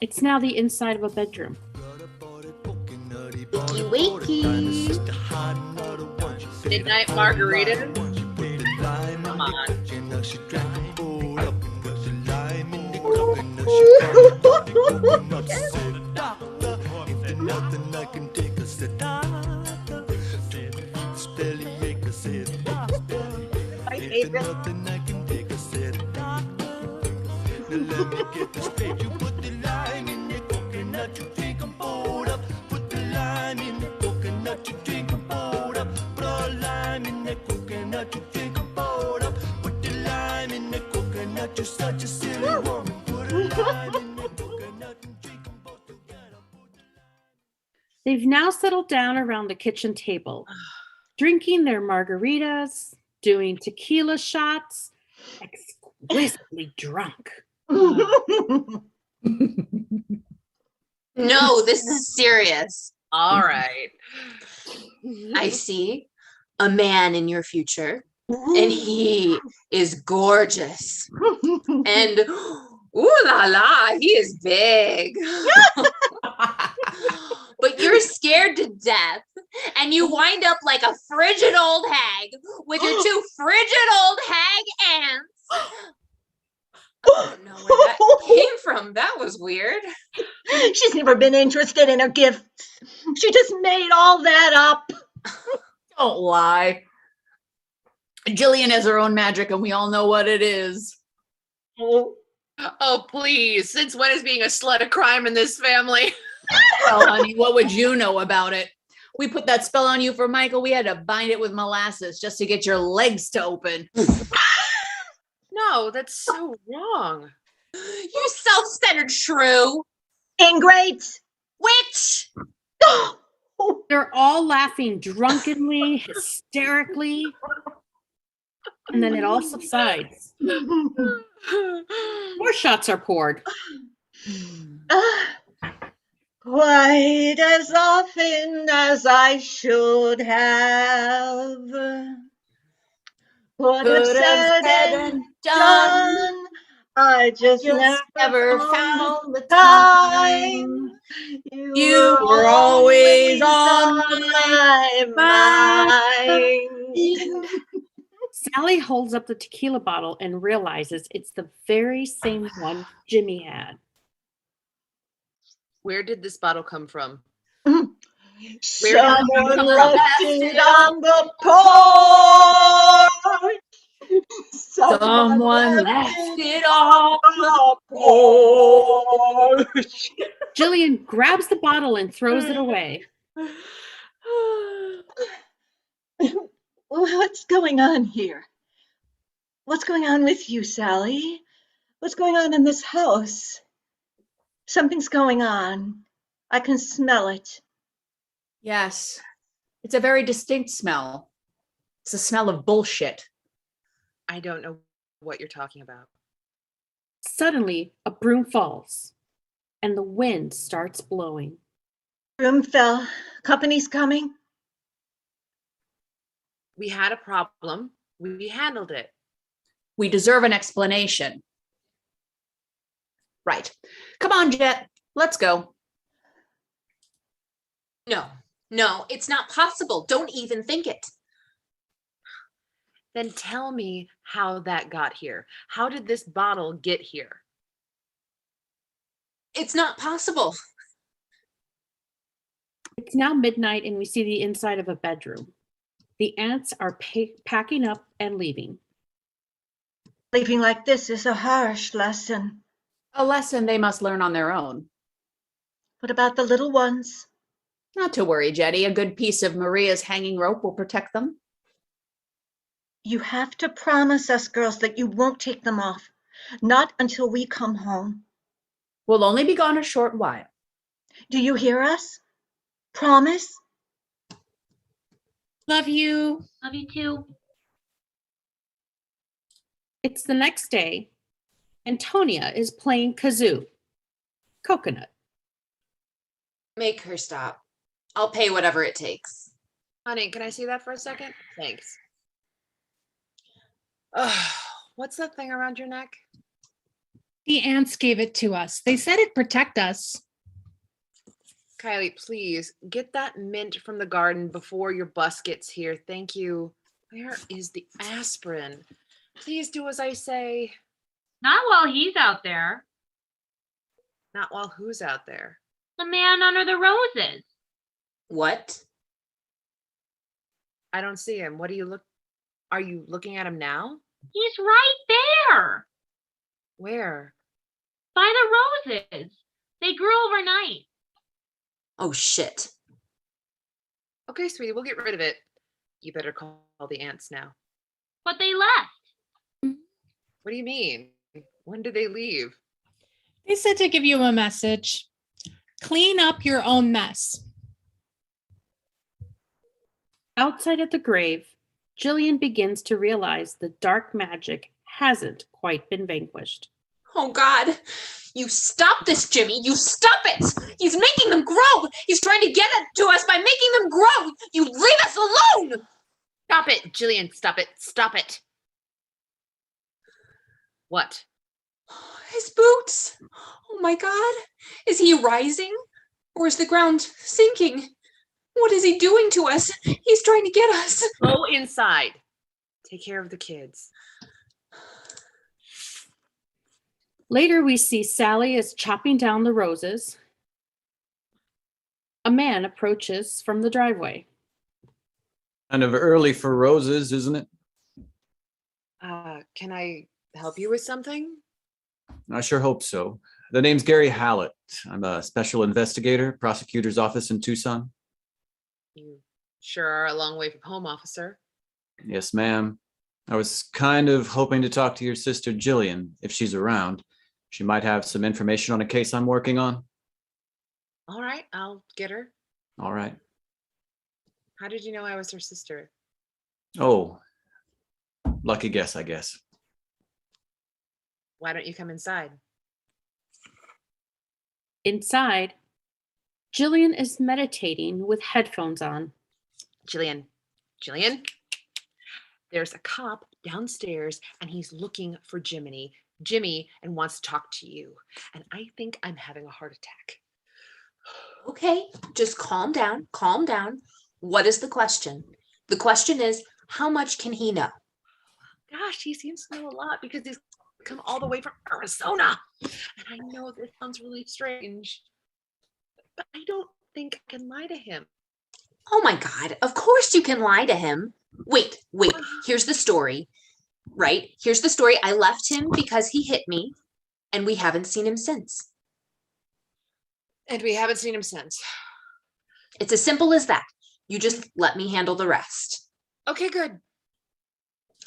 It's now the inside of a bedroom. Wakey. Midnight margarita. Come on. My favorite. They've now settled down around the kitchen table, drinking their margaritas, doing tequila shots, exquisitely drunk. No, this is serious. All right. I see a man in your future, and he is gorgeous. And ooh la la, he is big. But you're scared to death, and you wind up like a frigid old hag with your two frigid old hag aunts. I don't know where that came from. That was weird. She's never been interested in her gifts. She just made all that up. Don't lie. Jillian has her own magic, and we all know what it is. Oh, Oh, please. Since when is being a slut a crime in this family? Well, honey, what would you know about it? We put that spell on you for Michael. We had to bind it with molasses just to get your legs to open. No, that's so wrong. You self-centered shrew. ingrates. Witch. They're all laughing drunkenly, hysterically, and then it all subsides. More shots are poured. Quite as often as I should have. Could have said and done. I just never found the time. You were always on my mind. Sally holds up the tequila bottle and realizes it's the very same one Jimmy had. Where did this bottle come from? Someone left it on the porch. Someone left it on the porch. Jillian grabs the bottle and throws it away. What's going on here? What's going on with you, Sally? What's going on in this house? Something's going on. I can smell it. Yes. It's a very distinct smell. It's the smell of bullshit. I don't know what you're talking about. Suddenly, a broom falls, and the wind starts blowing. Broom fell. Company's coming. We had a problem. We handled it. We deserve an explanation. Right. Come on, Jet. Let's go. No, it's not possible. Don't even think it. Then tell me how that got here. How did this bottle get here? It's not possible. It's now midnight, and we see the inside of a bedroom. The aunts are packing up and leaving. Leaving like this is a harsh lesson. A lesson they must learn on their own. What about the little ones? Not to worry, Jetty. A good piece of Maria's hanging rope will protect them. You have to promise us, girls, that you won't take them off. Not until we come home. We'll only be gone a short while. Do you hear us? Promise? Love you. Love you too. It's the next day. Antonia is playing kazoo. Coconut. Make her stop. I'll pay whatever it takes. Honey, can I see that for a second? Thanks. Oh, What's that thing around your neck? The ants gave it to us. They said it'd protect us. Kylie, please get that mint from the garden before your bus gets here. Thank you. Where is the aspirin? Please do as I say. Not while he's out there. Not while who's out there? The man under the roses. What? I don't see him. What do you look? Are you looking at him now? He's right there. Where? By the roses. They grew overnight. Oh, shit. Okay, sweetie, we'll get rid of it. You better call the ants now. But they left. What do you mean? When did they leave? They said to give you a message. Clean up your own mess. Outside at the grave, Jillian begins to realize the dark magic hasn't quite been vanquished. Oh, God. You stop this, Jimmy. You stop it. He's making them grow. He's trying to get it to us by making them grow. You leave us alone. Stop it, Jillian. Stop it. Stop it. What? His boots. Oh, my God. Is he rising? Or is the ground sinking? What is he doing to us? He's trying to get us. Go inside. Take care of the kids. Later, we see Sally is chopping down the roses. A man approaches from the driveway. Kind of early for roses, isn't it? Can I help you with something? I sure hope so. The name's Gary Hallett. I'm a special investigator, prosecutor's office in Tucson. You sure are a long way from home, officer. Yes, ma'am. I was kind of hoping to talk to your sister Jillian, if she's around. She might have some information on a case I'm working on. All right, I'll get her. All right. How did you know I was her sister? Oh, lucky guess, I guess. Why don't you come inside? Inside, Jillian is meditating with headphones on. Jillian, there's a cop downstairs and he's looking for Jimmy, and wants to talk to you. And I think I'm having a heart attack. Okay, just calm down. Calm down. What is the question? The question is, how much can he know? Gosh, he seems to know a lot because he's come all the way from Arizona. And I know this sounds really strange, but I don't think I can lie to him. Oh my God, of course you can lie to him. Wait, here's the story, right? Here's the story. I left him because he hit me and we haven't seen him since. And we haven't seen him since. It's as simple as that. You just let me handle the rest. Okay, good.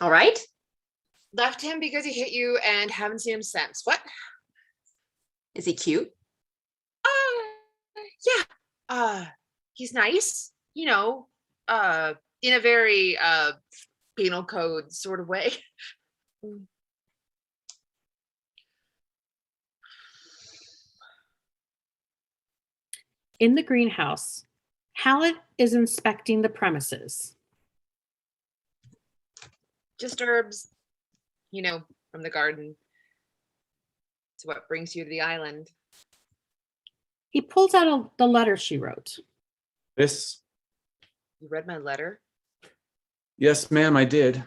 All right? Left him because he hit you and haven't seen him since. What? Is he cute? Yeah. He's nice, you know, in a very penal code sort of way. In the greenhouse, Hallett is inspecting the premises. Just herbs, you know, from the garden. It's what brings you to the island. He pulls out the letter she wrote. This? You read my letter? Yes, ma'am, I did.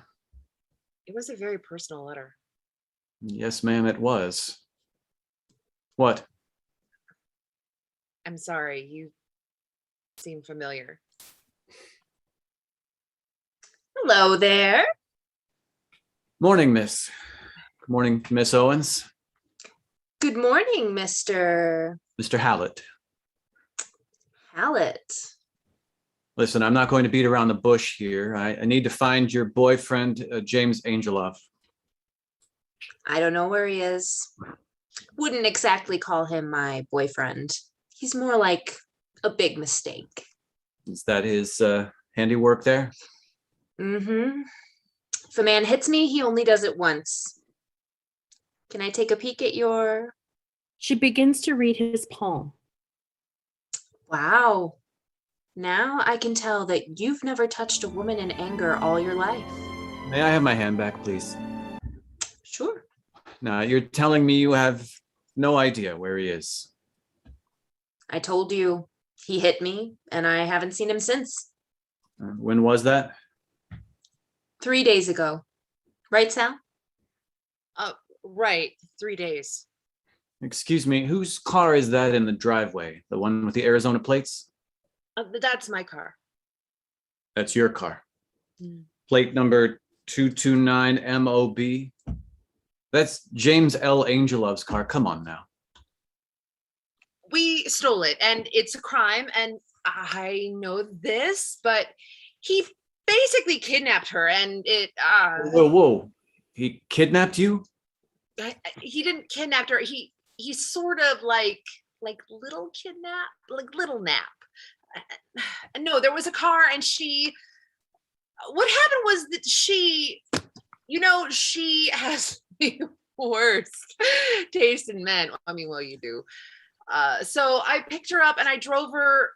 It was a very personal letter. Yes, ma'am, it was. What? I'm sorry, you seem familiar. Hello there. Morning, miss. Good morning, Miss Owens. Good morning, Mr. Hallett. Hallett. Listen, I'm not going to beat around the bush here. I need to find your boyfriend, James Angeloff. I don't know where he is. Wouldn't exactly call him my boyfriend. He's more like a big mistake. Is that his handiwork there? Mm-hmm. If a man hits me, he only does it once. Can I take a peek at your... She begins to read his palm. Wow. Now I can tell that you've never touched a woman in anger all your life. May I have my hand back, please? Sure. Now, you're telling me you have no idea where he is. I told you he hit me, and I haven't seen him since. When was that? 3 days ago. Right, Sal? Right. 3 days. Excuse me, whose car is that in the driveway? The one with the Arizona plates? That's my car. That's your car. Mm. Plate number 229 MOB. That's James L. Angelov's car. Come on now. We stole it, and it's a crime, and I know this, but he basically kidnapped her, and it Whoa. He kidnapped you? he didn't kidnap her. He sort of like little kidnap, like little nap. No, there was a car, and what happened was that she has the worst taste in men. I mean, well, you do. So I picked her up and I drove her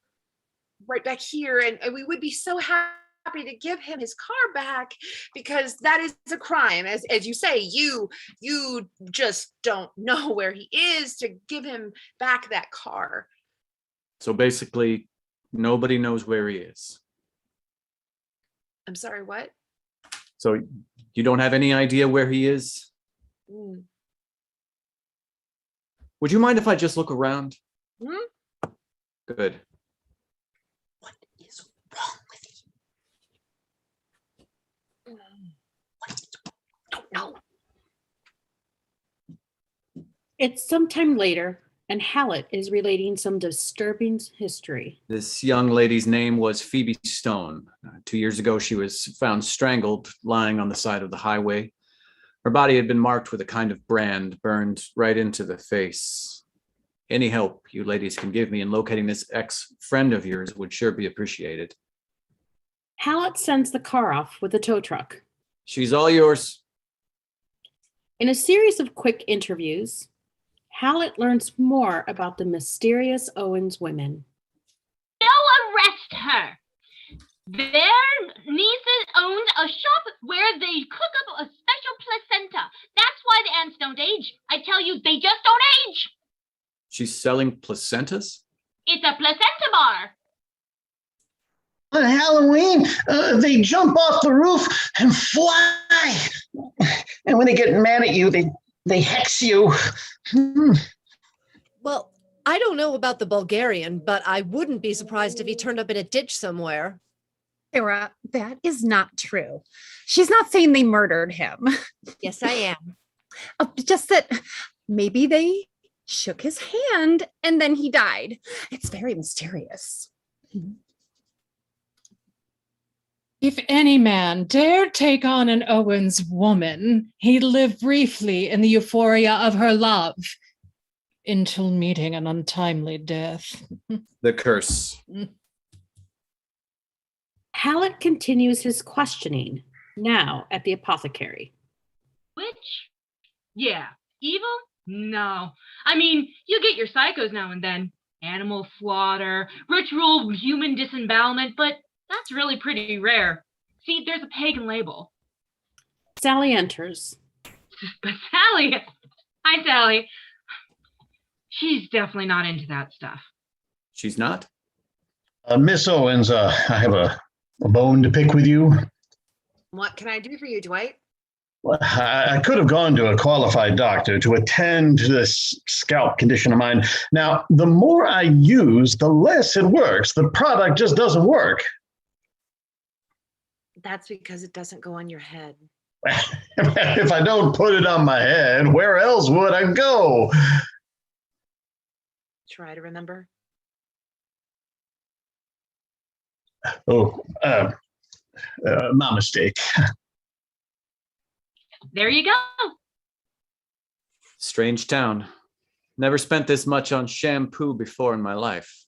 right back here, and we would be so happy to give him his car back, because that is a crime. As you say, you just don't know where he is to give him back that car. So basically, nobody knows where he is. I'm sorry, what? So you don't have any idea where he is? Mm. Would you mind if I just look around? Hmm? Good. What is wrong with you? I don't know. It's sometime later, and Hallett is relating some disturbing history. This young lady's name was Phoebe Stone. 2 years ago, she was found strangled, lying on the side of the highway. Her body had been marked with a kind of brand burned right into the face. Any help you ladies can give me in locating this ex-friend of yours would sure be appreciated. Hallett sends the car off with a tow truck. She's all yours. In a series of quick interviews, Hallett learns more about the mysterious Owens women. They'll arrest her. Their nieces owned a shop where they cook up a special placenta. That's why the ants don't age. I tell you, they just don't age. She's selling placentas? It's a placenta bar. On Halloween, they jump off the roof and fly. And when they get mad at you, they hex you. Well, I don't know about the Bulgarian, but I wouldn't be surprised if he turned up in a ditch somewhere. Sarah, that is not true. She's not saying they murdered him. Yes, I am. Just that maybe they shook his hand and then he died. It's very mysterious. If any man dare take on an Owens woman, he'd live briefly in the euphoria of her love until meeting an untimely death. The curse. Hallett continues his questioning, now at the apothecary. Which? Yeah. Evil? No. I mean, you get your psychos now and then. Animal slaughter, ritual human disembowelment, but that's really pretty rare. See, there's a pagan label. Sally enters. But Sally, hi Sally. She's definitely not into that stuff. She's not? Miss Owens, I have a bone to pick with you. What can I do for you, Dwight? Well, I could have gone to a qualified doctor to attend to this scalp condition of mine. Now, the more I use, the less it works. The product just doesn't work. That's because it doesn't go on your head. If I don't put it on my head, where else would I go? Try to remember. Oh, my mistake. There you go. Strange town. Never spent this much on shampoo before in my life.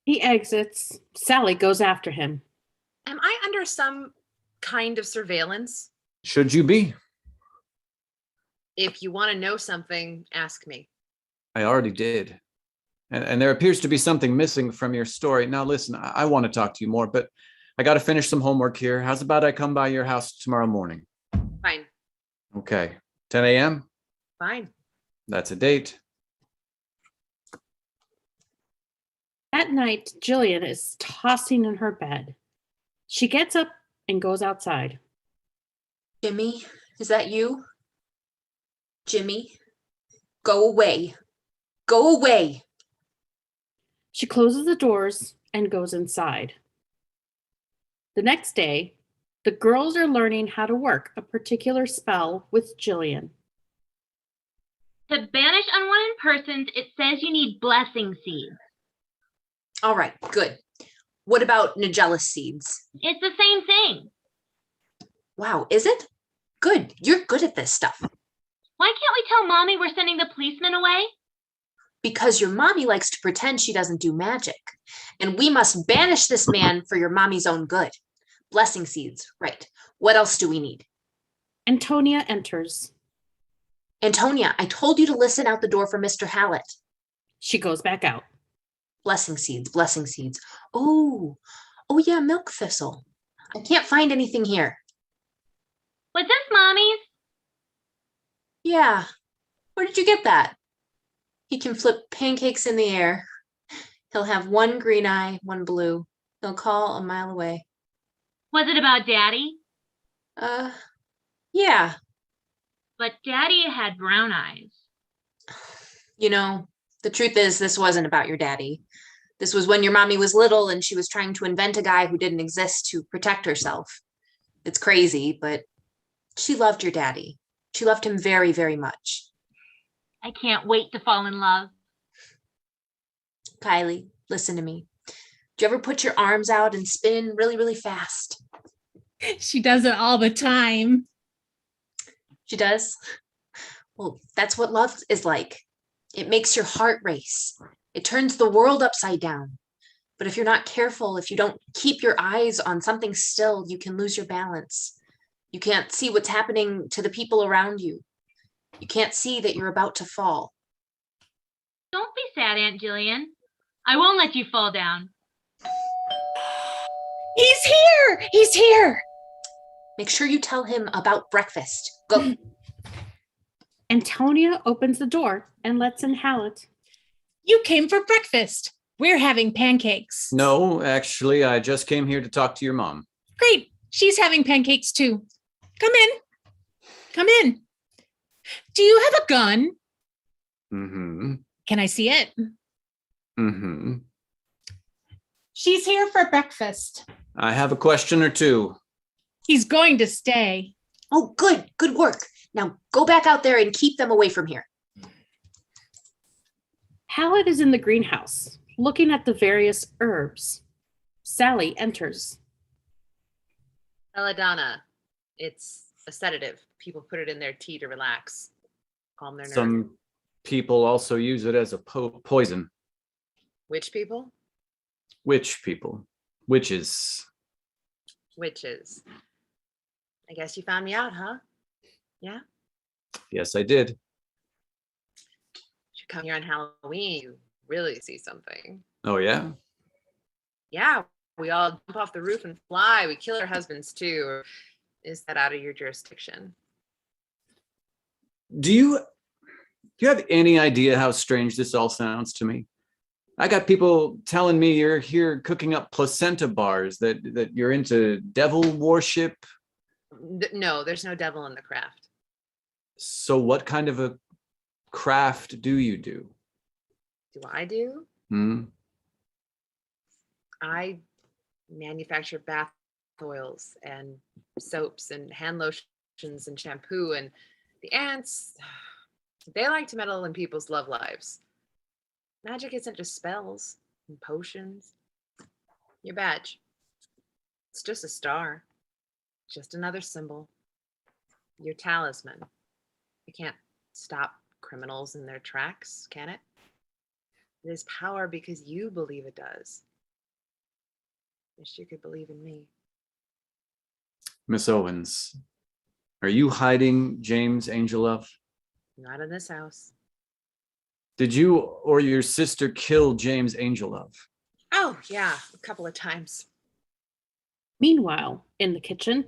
He exits. Sally goes after him. Am I under some kind of surveillance? Should you be? If you want to know something, ask me. I already did. And there appears to be something missing from your story. Now listen, I want to talk to you more, but I got to finish some homework here. How's about I come by your house tomorrow morning? Fine. Okay. 10 a.m.? Fine. That's a date. At night, Jillian is tossing in her bed. She gets up and goes outside. Jimmy, is that you? Jimmy, go away. Go away. She closes the doors and goes inside. The next day, the girls are learning how to work a particular spell with Jillian. To banish unwanted persons, it says you need blessing seeds. All right, good. What about Nigella seeds? It's the same thing. Wow, is it? Good. You're good at this stuff. Why can't we tell Mommy we're sending the policeman away? Because your mommy likes to pretend she doesn't do magic. And we must banish this man for your mommy's own good. Blessing seeds, right. What else do we need? Antonia enters. Antonia, I told you to listen out the door for Mr. Hallett. She goes back out. Blessing seeds, blessing seeds. Oh yeah, milk thistle. I can't find anything here. Was this Mommy's? Yeah. Where did you get that? He can flip pancakes in the air. He'll have one green eye, one blue. He'll call a mile away. Was it about Daddy? Yeah. But Daddy had brown eyes. You know, the truth is this wasn't about your daddy. This was when your mommy was little and she was trying to invent a guy who didn't exist to protect herself. It's crazy, but she loved your daddy. She loved him very, very much. I can't wait to fall in love. Kylie, listen to me. Do you ever put your arms out and spin really, really fast? She does it all the time. She does? Well, that's what love is like. It makes your heart race. It turns the world upside down. But if you're not careful, if you don't keep your eyes on something still, you can lose your balance. You can't see what's happening to the people around you. You can't see that you're about to fall. Don't be sad, Aunt Jillian. I won't let you fall down. He's here! He's here! Make sure you tell him about breakfast. Go. Antonia opens the door and lets in Hallett. You came for breakfast. We're having pancakes. No, actually, I just came here to talk to your mom. Great. She's having pancakes too. Come in. Come in. Do you have a gun? Mm-hmm. Can I see it? Mm-hmm. She's here for breakfast. I have a question or two. He's going to stay. Oh, good. Good work. Now go back out there and keep them away from here. Hallett is in the greenhouse, looking at the various herbs. Sally enters. Belladonna. It's a sedative. People put it in their tea to relax, calm their nerves. Some people also use it as a poison. Which people? Witch people. Witches. Witches. I guess you found me out, huh? Yeah? Yes, I did. Should come here on Halloween. You really see something. Oh, yeah? Yeah, we all jump off the roof and fly. We kill our husbands too. Or is that out of your jurisdiction? Do you have any idea how strange this all sounds to me? I got people telling me you're here cooking up placenta bars, that you're into devil worship. No, there's no devil in the craft. So what kind of a craft do you do? Do I do? I manufacture bath oils and soaps and hand lotions and shampoo, and the ants, they like to meddle in people's love lives. Magic isn't just spells and potions. Your badge, it's just a star, just another symbol. Your talisman. It can't stop criminals in their tracks, can it? It is power because you believe it does. Wish you could believe in me. Miss Owens, are you hiding James Angelove? Not in this house. Did you or your sister kill James Angelove? Oh, yeah, a couple of times. Meanwhile, in the kitchen.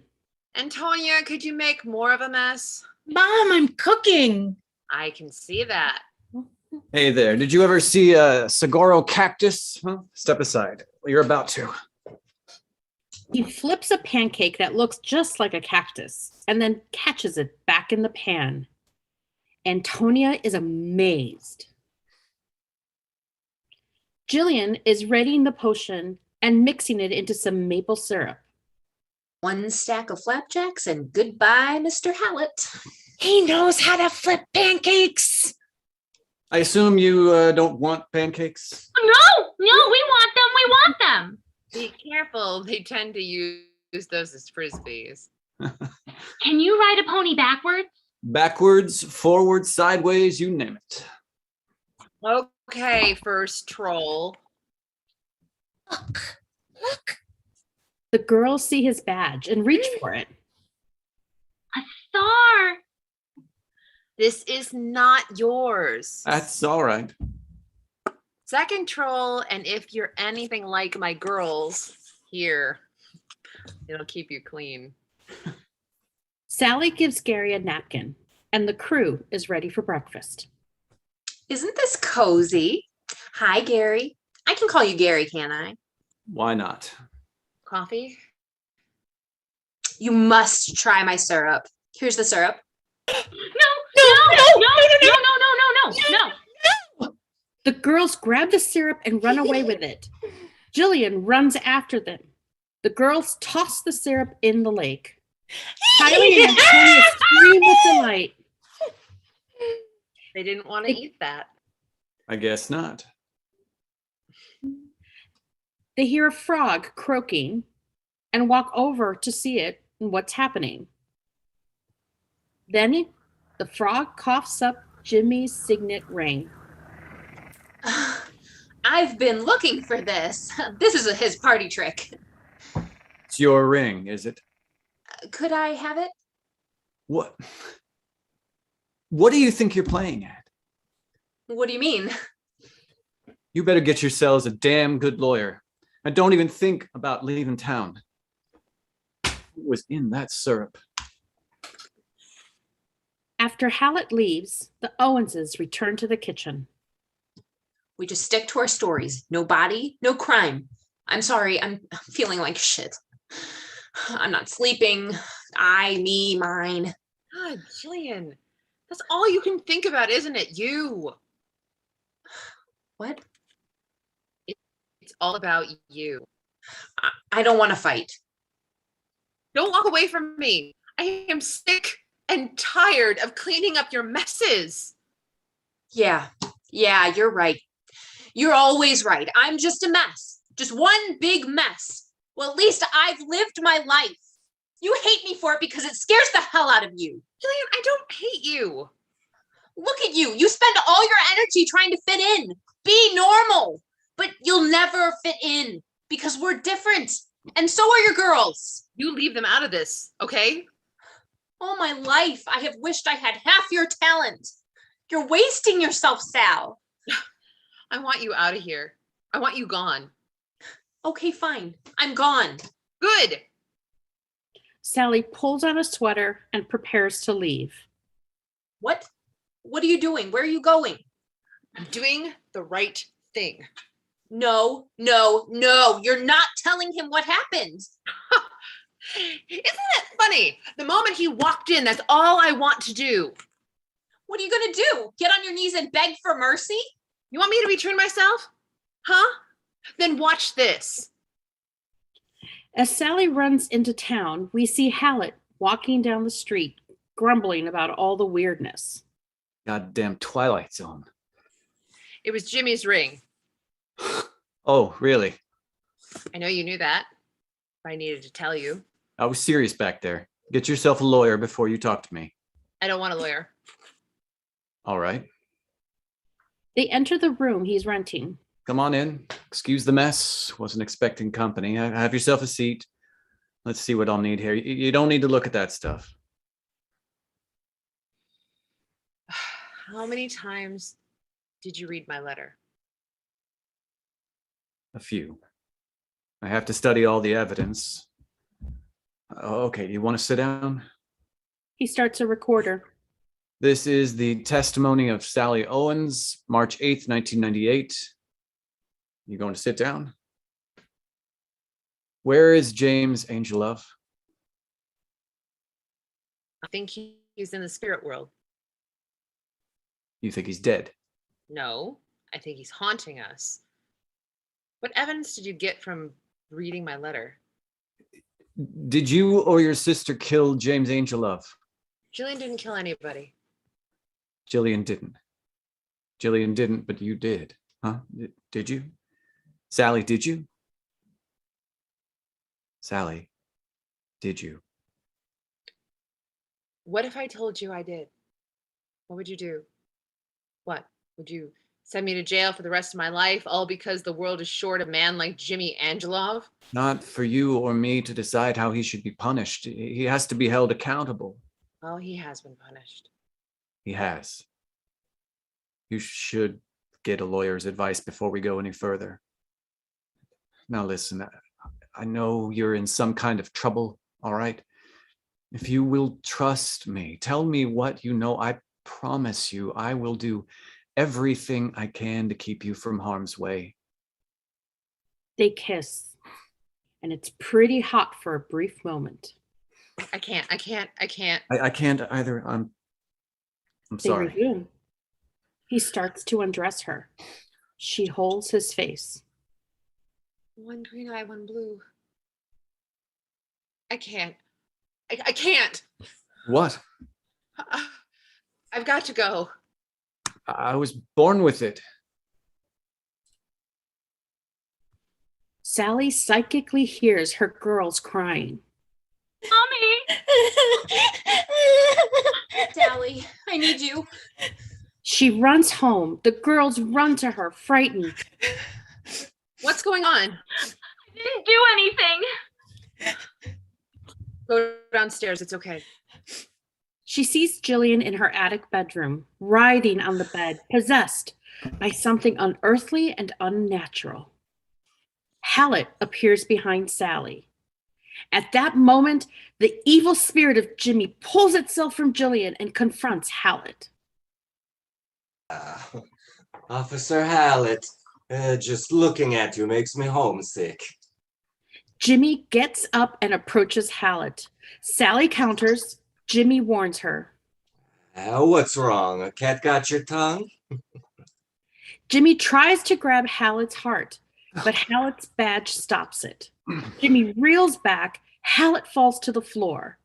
Antonia, could you make more of a mess? Mom, I'm cooking. I can see that. Hey there, did you ever see a saguaro cactus? Huh? Step aside. You're about to. He flips a pancake that looks just like a cactus and then catches it back in the pan. Antonia is amazed. Jillian is readying the potion and mixing it into some maple syrup. 1 stack of flapjacks and goodbye, Mr. Hallett. He knows how to flip pancakes. I assume you don't want pancakes? No, we want them. We want them. Be careful. They tend to use those as frisbees. Can you ride a pony backwards? Backwards, forwards, sideways, you name it. Okay, first troll. Look. The girls see his badge and reach for it. A star. This is not yours. That's all right. Second troll, and if you're anything like my girls, here, it'll keep you clean. Sally gives Gary a napkin, and the crew is ready for breakfast. Isn't this cozy? Hi, Gary. I can call you Gary, can't I? Why not? Coffee? You must try my syrup. Here's the syrup. No. The girls grab the syrup and run away with it. Jillian runs after them. The girls toss the syrup in the lake. Kylie and Antonia scream with delight. They didn't want to eat that. I guess not. They hear a frog croaking and walk over to see it and what's happening. Then the frog coughs up Jimmy's signet ring. I've been looking for this. This is his party trick. It's your ring, is it? Could I have it? What? What do you think you're playing at? What do you mean? You better get yourselves a damn good lawyer. And don't even think about leaving town. What was in that syrup? After Hallett leaves, the Owenses return to the kitchen. We just stick to our stories. No body, no crime. I'm sorry, I'm feeling like shit. I'm not sleeping. Me, mine. God, Jillian, that's all you can think about, isn't it? You. What? It's all about you. I don't want to fight. Don't walk away from me. I am sick and tired of cleaning up your messes. Yeah, you're right. You're always right. I'm just a mess. Just one big mess. Well, at least I've lived my life. You hate me for it because it scares the hell out of you. Jillian, I don't hate you. Look at you. You spend all your energy trying to fit in. Be normal. But you'll never fit in because we're different. And so are your girls. You leave them out of this, okay? All my life, I have wished I had half your talent. You're wasting yourself, Sal. I want you out of here. I want you gone. Okay, fine. I'm gone. Good. Sally pulls on a sweater and prepares to leave. What? What are you doing? Where are you going? I'm doing the right thing. No. You're not telling him what happened. Isn't it funny? The moment he walked in, that's all I want to do. What are you going to do? Get on your knees and beg for mercy? You want me to return myself? Huh? Then watch this. As Sally runs into town, we see Hallett walking down the street, grumbling about all the weirdness. Goddamn Twilight Zone. It was Jimmy's ring. Oh, really? I know you knew that. I needed to tell you. I was serious back there. Get yourself a lawyer before you talk to me. I don't want a lawyer. All right. They enter the room he's renting. Come on in. Excuse the mess. Wasn't expecting company. Have yourself a seat. Let's see what I'll need here. You don't need to look at that stuff. How many times did you read my letter? A few. I have to study all the evidence. Okay, do you want to sit down? He starts a recorder. This is the testimony of Sally Owens, March 8th, 1998. You going to sit down? Where is James Angelove? I think he's in the spirit world. You think he's dead? No, I think he's haunting us. What evidence did you get from reading my letter? Did you or your sister kill James Angelove? Jillian didn't kill anybody. Jillian didn't. Jillian didn't, but you did. Huh? Did you? Sally, did you? Sally, did you? What if I told you I did? What would you do? What? Would you send me to jail for the rest of my life, all because the world is short a man like Jimmy Angelov? Not for you or me to decide how he should be punished. He has to be held accountable. Well, he has been punished. He has. You should get a lawyer's advice before we go any further. Now listen, I know you're in some kind of trouble, all right? If you will trust me, tell me what you know. I promise you I will do everything I can to keep you from harm's way. They kiss, and it's pretty hot for a brief moment. I can't. I can't either. I'm They sorry. resume. He starts to undress her. She holds his face. One green eye, one blue. I can't. I can't. What? I've got to go. I was born with it. Sally psychically hears her girls crying. Mommy! Sally, I need you. She runs home. The girls run to her, frightened. What's going on? I didn't do anything. Go downstairs. It's okay. She sees Jillian in her attic bedroom, writhing on the bed, possessed by something unearthly and unnatural. Hallett appears behind Sally. At that moment, the evil spirit of Jimmy pulls itself from Jillian and confronts Hallett. Officer Hallett, just looking at you makes me homesick. Jimmy gets up and approaches Hallett. Sally counters. Jimmy warns her. What's wrong? A cat got your tongue? Jimmy tries to grab Hallett's heart, but Hallett's badge stops it. Jimmy reels back. Hallett falls to the floor.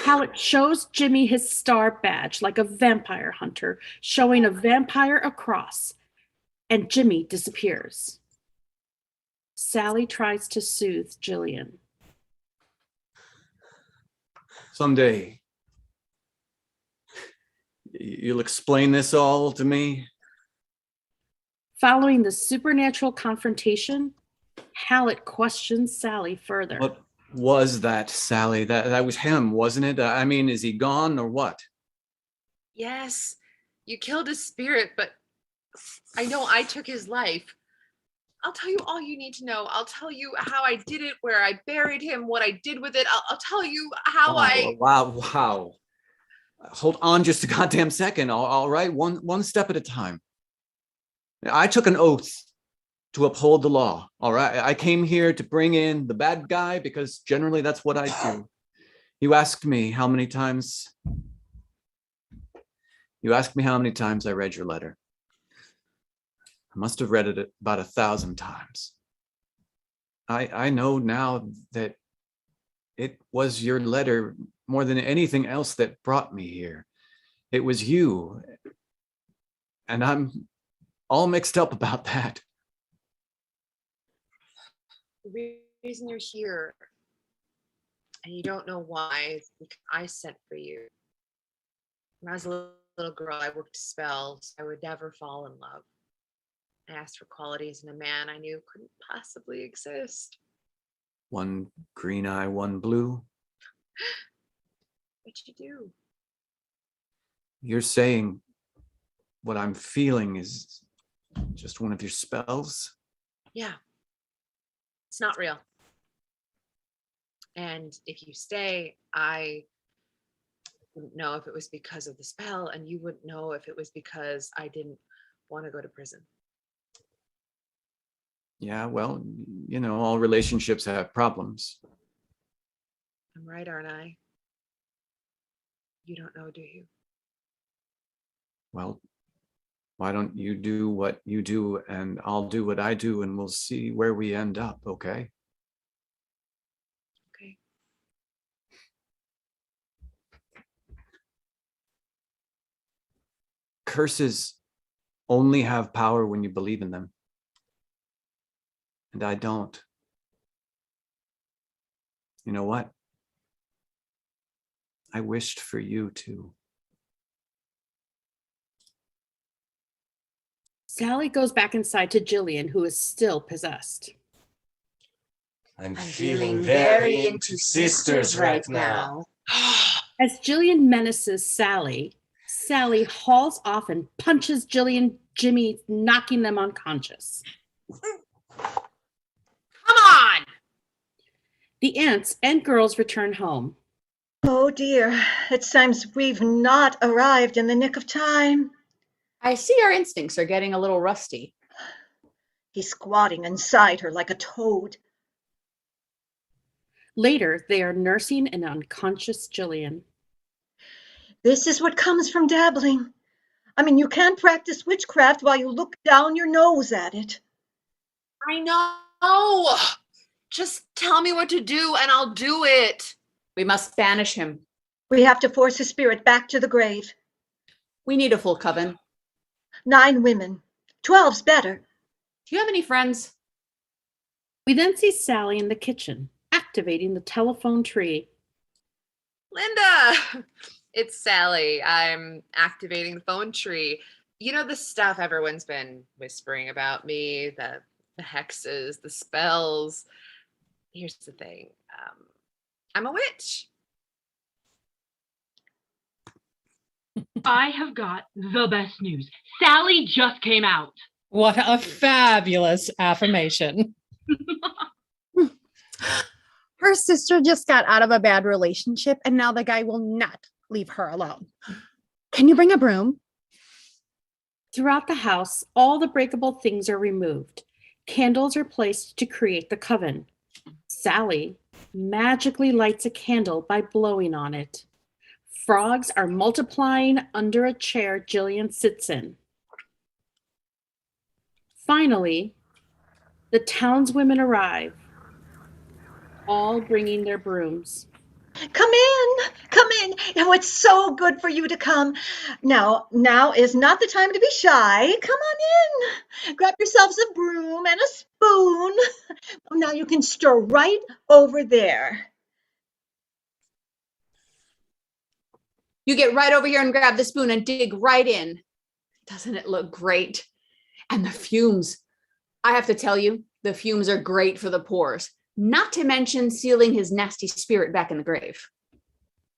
Hallett shows Jimmy his star badge like a vampire hunter, showing a vampire across, and Jimmy disappears. Sally tries to soothe Jillian. Someday, you'll explain this all to me? Following the supernatural confrontation, Hallett questions Sally further. What was that, Sally? That was him, wasn't it? I mean, is he gone or what? Yes, you killed his spirit, but I know I took his life. I'll tell you all you need to know. I'll tell you how I did it, where I buried him, what I did with it. I'll tell you how Wow. Hold on just a goddamn second. All right, one step at a time. I took an oath to uphold the law. All right, I came here to bring in the bad guy because generally that's what I do. You asked me how many times I read your letter. I must have read it about 1,000 times. I know now that it was your letter more than anything else that brought me here. It was you. And I'm all mixed up about that. The reason you're here and you don't know why is because I sent for you. When I was a little girl, I worked spells. I would never fall in love. I asked for qualities in a man I knew couldn't possibly exist. One green eye, one blue. What'd you do? You're saying what I'm feeling is just one of your spells? Yeah. It's not real. And if you stay, I wouldn't know if it was because of the spell, and you wouldn't know if it was because I didn't want to go to prison. Yeah, well, all relationships have problems. I'm right, aren't I? You don't know, do you? Well, why don't you do what you do and I'll do what I do and we'll see where we end up, okay? Okay. Curses only have power when you believe in them. And I don't. You know what? I wished for you too. Sally goes back inside to Jillian, who is still possessed. I'm feeling very into sisters right now. As Jillian menaces Sally, Sally hauls off and punches Jillian, Jimmy, knocking them unconscious. Come on! The aunts and girls return home. Oh dear, it seems we've not arrived in the nick of time. I see our instincts are getting a little rusty. He's squatting inside her like a toad. Later, they are nursing an unconscious Jillian. This is what comes from dabbling. I mean, you can't practice witchcraft while you look down your nose at it. I know. Just tell me what to do and I'll do it. We must banish him. We have to force his spirit back to the grave. We need a full coven. 9 women. 12's better. Do you have any friends? We then see Sally in the kitchen, activating the telephone tree. Linda, it's Sally. I'm activating the phone tree. You know the stuff everyone's been whispering about me, the hexes, the spells. Here's the thing. I'm a witch. I have got the best news. Sally just came out. What a fabulous affirmation. Her sister just got out of a bad relationship, and now the guy will not leave her alone. Can you bring a broom? Throughout the house, all the breakable things are removed. Candles are placed to create the coven. Sally magically lights a candle by blowing on it. Frogs are multiplying under a chair Jillian sits in. Finally, the townswomen arrive, all bringing their brooms. Come in, come in. Oh, it's so good for you to come. Now is not the time to be shy. Come on in. Grab yourselves a broom and a spoon. Now you can stir right over there. You get right over here and grab the spoon and dig right in. Doesn't it look great? And the fumes. I have to tell you, the fumes are great for the pores. Not to mention sealing his nasty spirit back in the grave.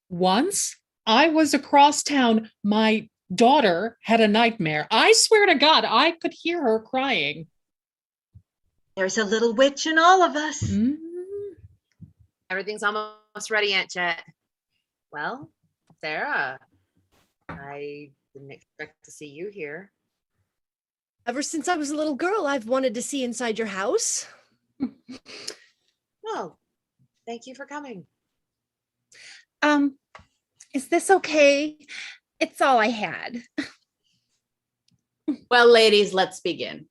Once I was across town, my daughter had a nightmare. I swear to God, I could hear her crying. There's a little witch in all of us. Everything's almost ready, Aunt Jet. Well, Sarah, I didn't expect to see you here. Ever since I was a little girl, I've wanted to see inside your house. Well, thank you for coming. Is this okay? It's all I had. Well, ladies, let's begin.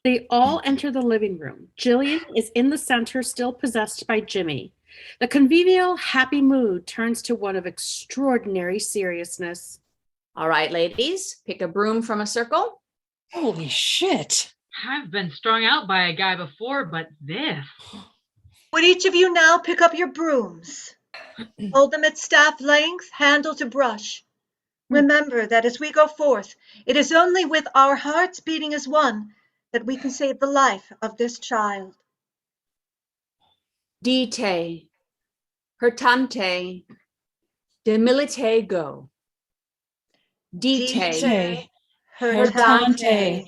They all enter the living room. Jillian is in the center, still possessed by Jimmy. The convivial, happy mood turns to one of extraordinary seriousness. All right, ladies, pick a broom from a circle. Holy shit. I've been strung out by a guy before, but this. Would each of you now pick up your brooms? Hold them at staff length, handle to brush. Remember that as we go forth, it is only with our hearts beating as one that we can save the life of this child. Dite, hertante, de milite go. Dite, Dite, hertante, hertante,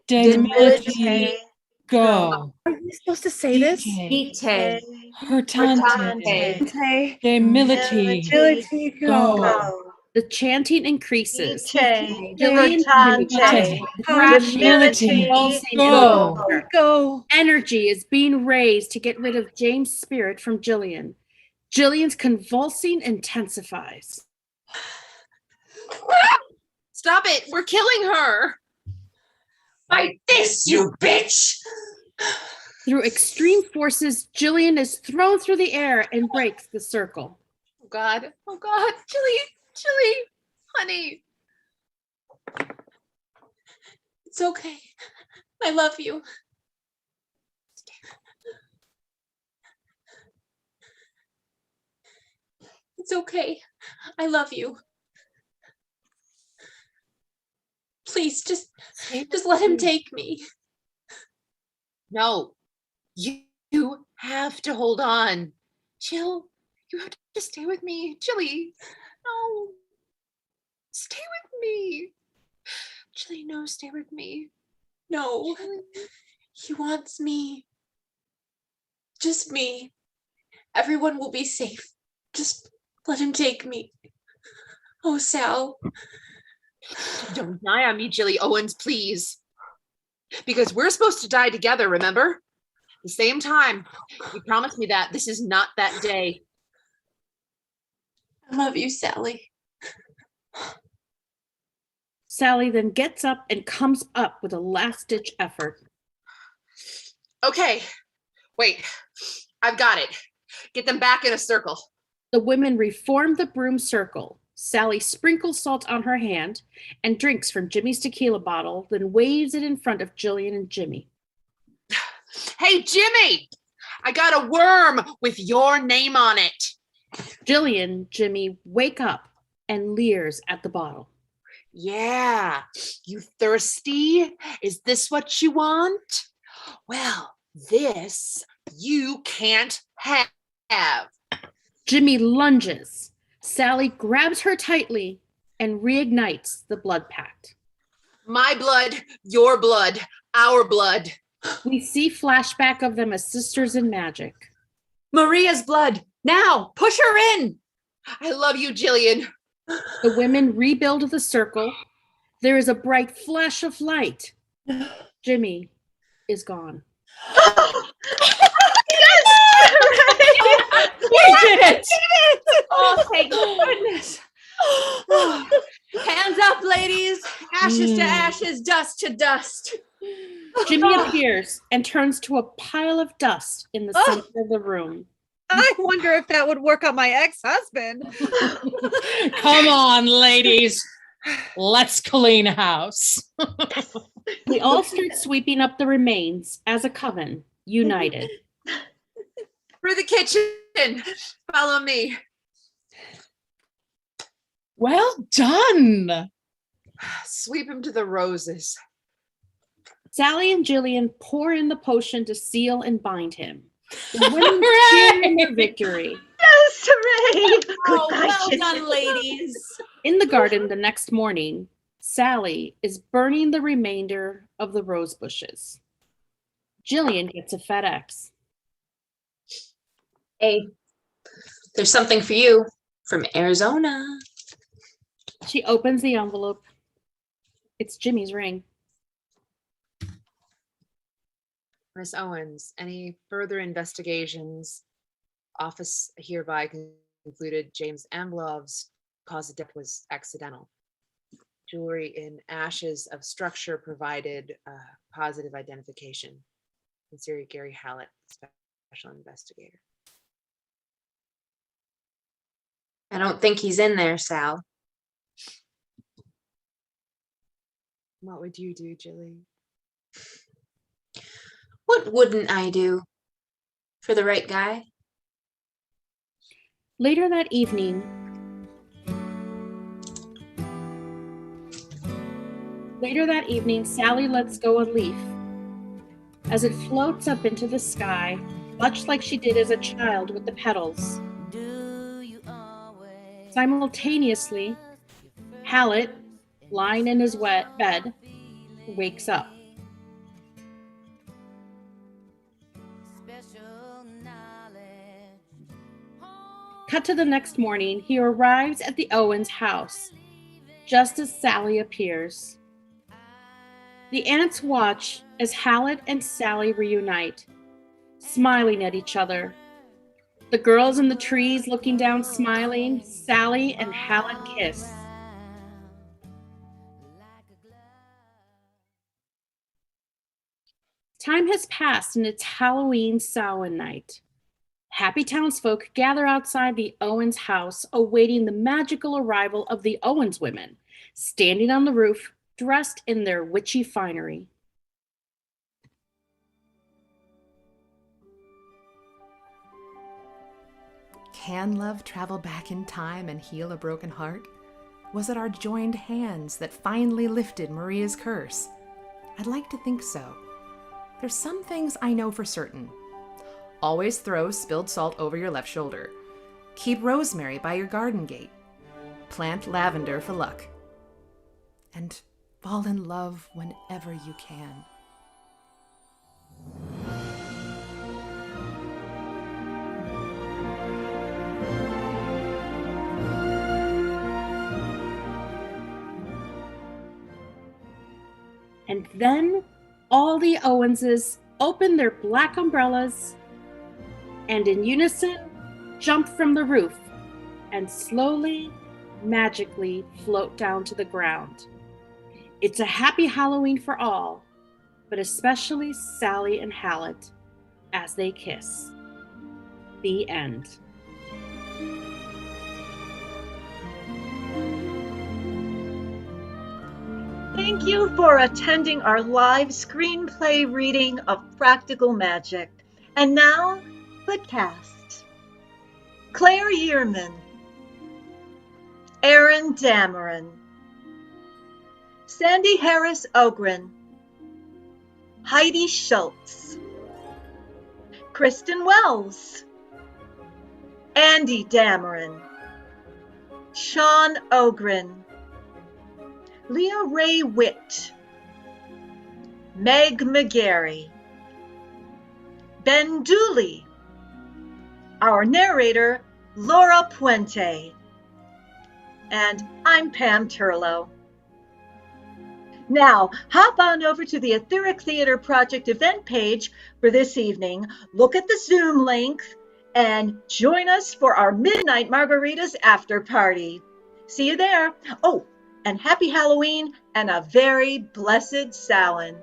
de milite Go. Are you supposed to say this? Ite. Hurtante. Hey, De militi. Mility, Go. The chanting increases. Ite, Jillian Hurtante, crashing, Mility. convulsing, Go. and go. energy is being raised to get rid of James' spirit from Jillian. Jillian's convulsing intensifies. Stop it. We're killing her. Fight this, you bitch! Through extreme forces, Jillian is thrown through the air and breaks the circle. Oh God. Oh God. Chili, honey. It's okay. I love you. It's okay. I love you. Please, just let him take me. No, you have to hold on. Jill, you have to stay with me. Chili, no. Stay with me. Chili, no, stay with me. No, Chili. he wants me. Just me. Everyone will be safe. Just let him take me. Oh, Sal. Don't die on me, Jilly Owens, please. Because we're supposed to die together, remember? The same time. You promised me that. This is not that day. I love you, Sally. Sally then gets up and comes up with a last-ditch effort. Okay, wait. I've got it. Get them back in a circle. The women reform the broom circle. Sally sprinkles salt on her hand and drinks from Jimmy's tequila bottle, then waves it in front of Jillian and Jimmy. Hey, Jimmy! I got a worm with your name on it. Jillian, Jimmy wake up and leers at the bottle. Yeah, you thirsty? Is this what you want? Well, this you can't have. Jimmy lunges. Sally grabs her tightly and reignites the blood pact. My blood, your blood, our blood. We see flashback of them as sisters in magic. Maria's blood. Now, push her in. I love you, Jillian. The women rebuild the circle. There is a bright flash of light. Jimmy is gone. We did it! Oh, thank goodness. Oh, hands up, ladies. Ashes to ashes, dust to dust. Jimmy appears and turns to a pile of dust in the center of the room. I wonder if that would work on my ex-husband. Come on, ladies. Let's clean house. We all start sweeping up the remains as a coven, united. Through the kitchen. Follow me. Well done. Sweep him to the roses. Sally and Jillian pour in the potion to seal and bind him. The women cheer in their victory. Yes, hooray! Oh, Goodbye, well Jimmy. done, ladies. In the garden the next morning, Sally is burning the remainder of the rose bushes. Jillian gets a FedEx. Hey, there's something for you from Arizona. She opens the envelope. It's Jimmy's ring. Miss Owens, any further investigations? Office hereby concluded James Amblov's cause of death was accidental. Jewelry in ashes of structure provided positive identification. Consider Gary Hallett, special investigator. I don't think he's in there, Sal. What would you do, Jilly? What wouldn't I do for the right guy? Later that evening, Sally lets go a leaf. As it floats up into the sky, much like she did as a child with the petals. Simultaneously, Hallett, lying in his wet bed, wakes up. Cut to the next morning, he arrives at the Owens house, just as Sally appears. The aunts watch as Hallett and Sally reunite, smiling at each other. The girls in the trees looking down smiling, Sally and Hallett kiss. Time has passed and it's Halloween Samhain night. Happy townsfolk gather outside the Owens house, awaiting the magical arrival of the Owens women, standing on the roof, dressed in their witchy finery. Can love travel back in time and heal a broken heart? Was it our joined hands that finally lifted Maria's curse? I'd like to think so. There's some things I know for certain. Always throw spilled salt over your left shoulder. Keep rosemary by your garden gate. Plant lavender for luck. And fall in love whenever you can. And then all the Owenses open their black umbrellas and in unison jump from the roof and slowly, magically float down to the ground. It's a happy Halloween for all, but especially Sally and Hallett as they kiss. The end. Thank you for attending our live screenplay reading of Practical Magic. And now, the cast. Claire Yearman, Aaron Dameron, Sandy Harris Ogren, Heidi Schultz, Kristen Wells, Andy Dameron, Sean Ogren, Leah Ray Witt, Meg McGarry, Ben Dooley, our narrator, Laura Puente, and I'm Pam Turlow. Now, hop on over to the Etheric Theater Project event page for this evening, look at the Zoom link, and join us for our Midnight Margaritas after party. See you there. Oh, and happy Halloween and a very blessed Samhain.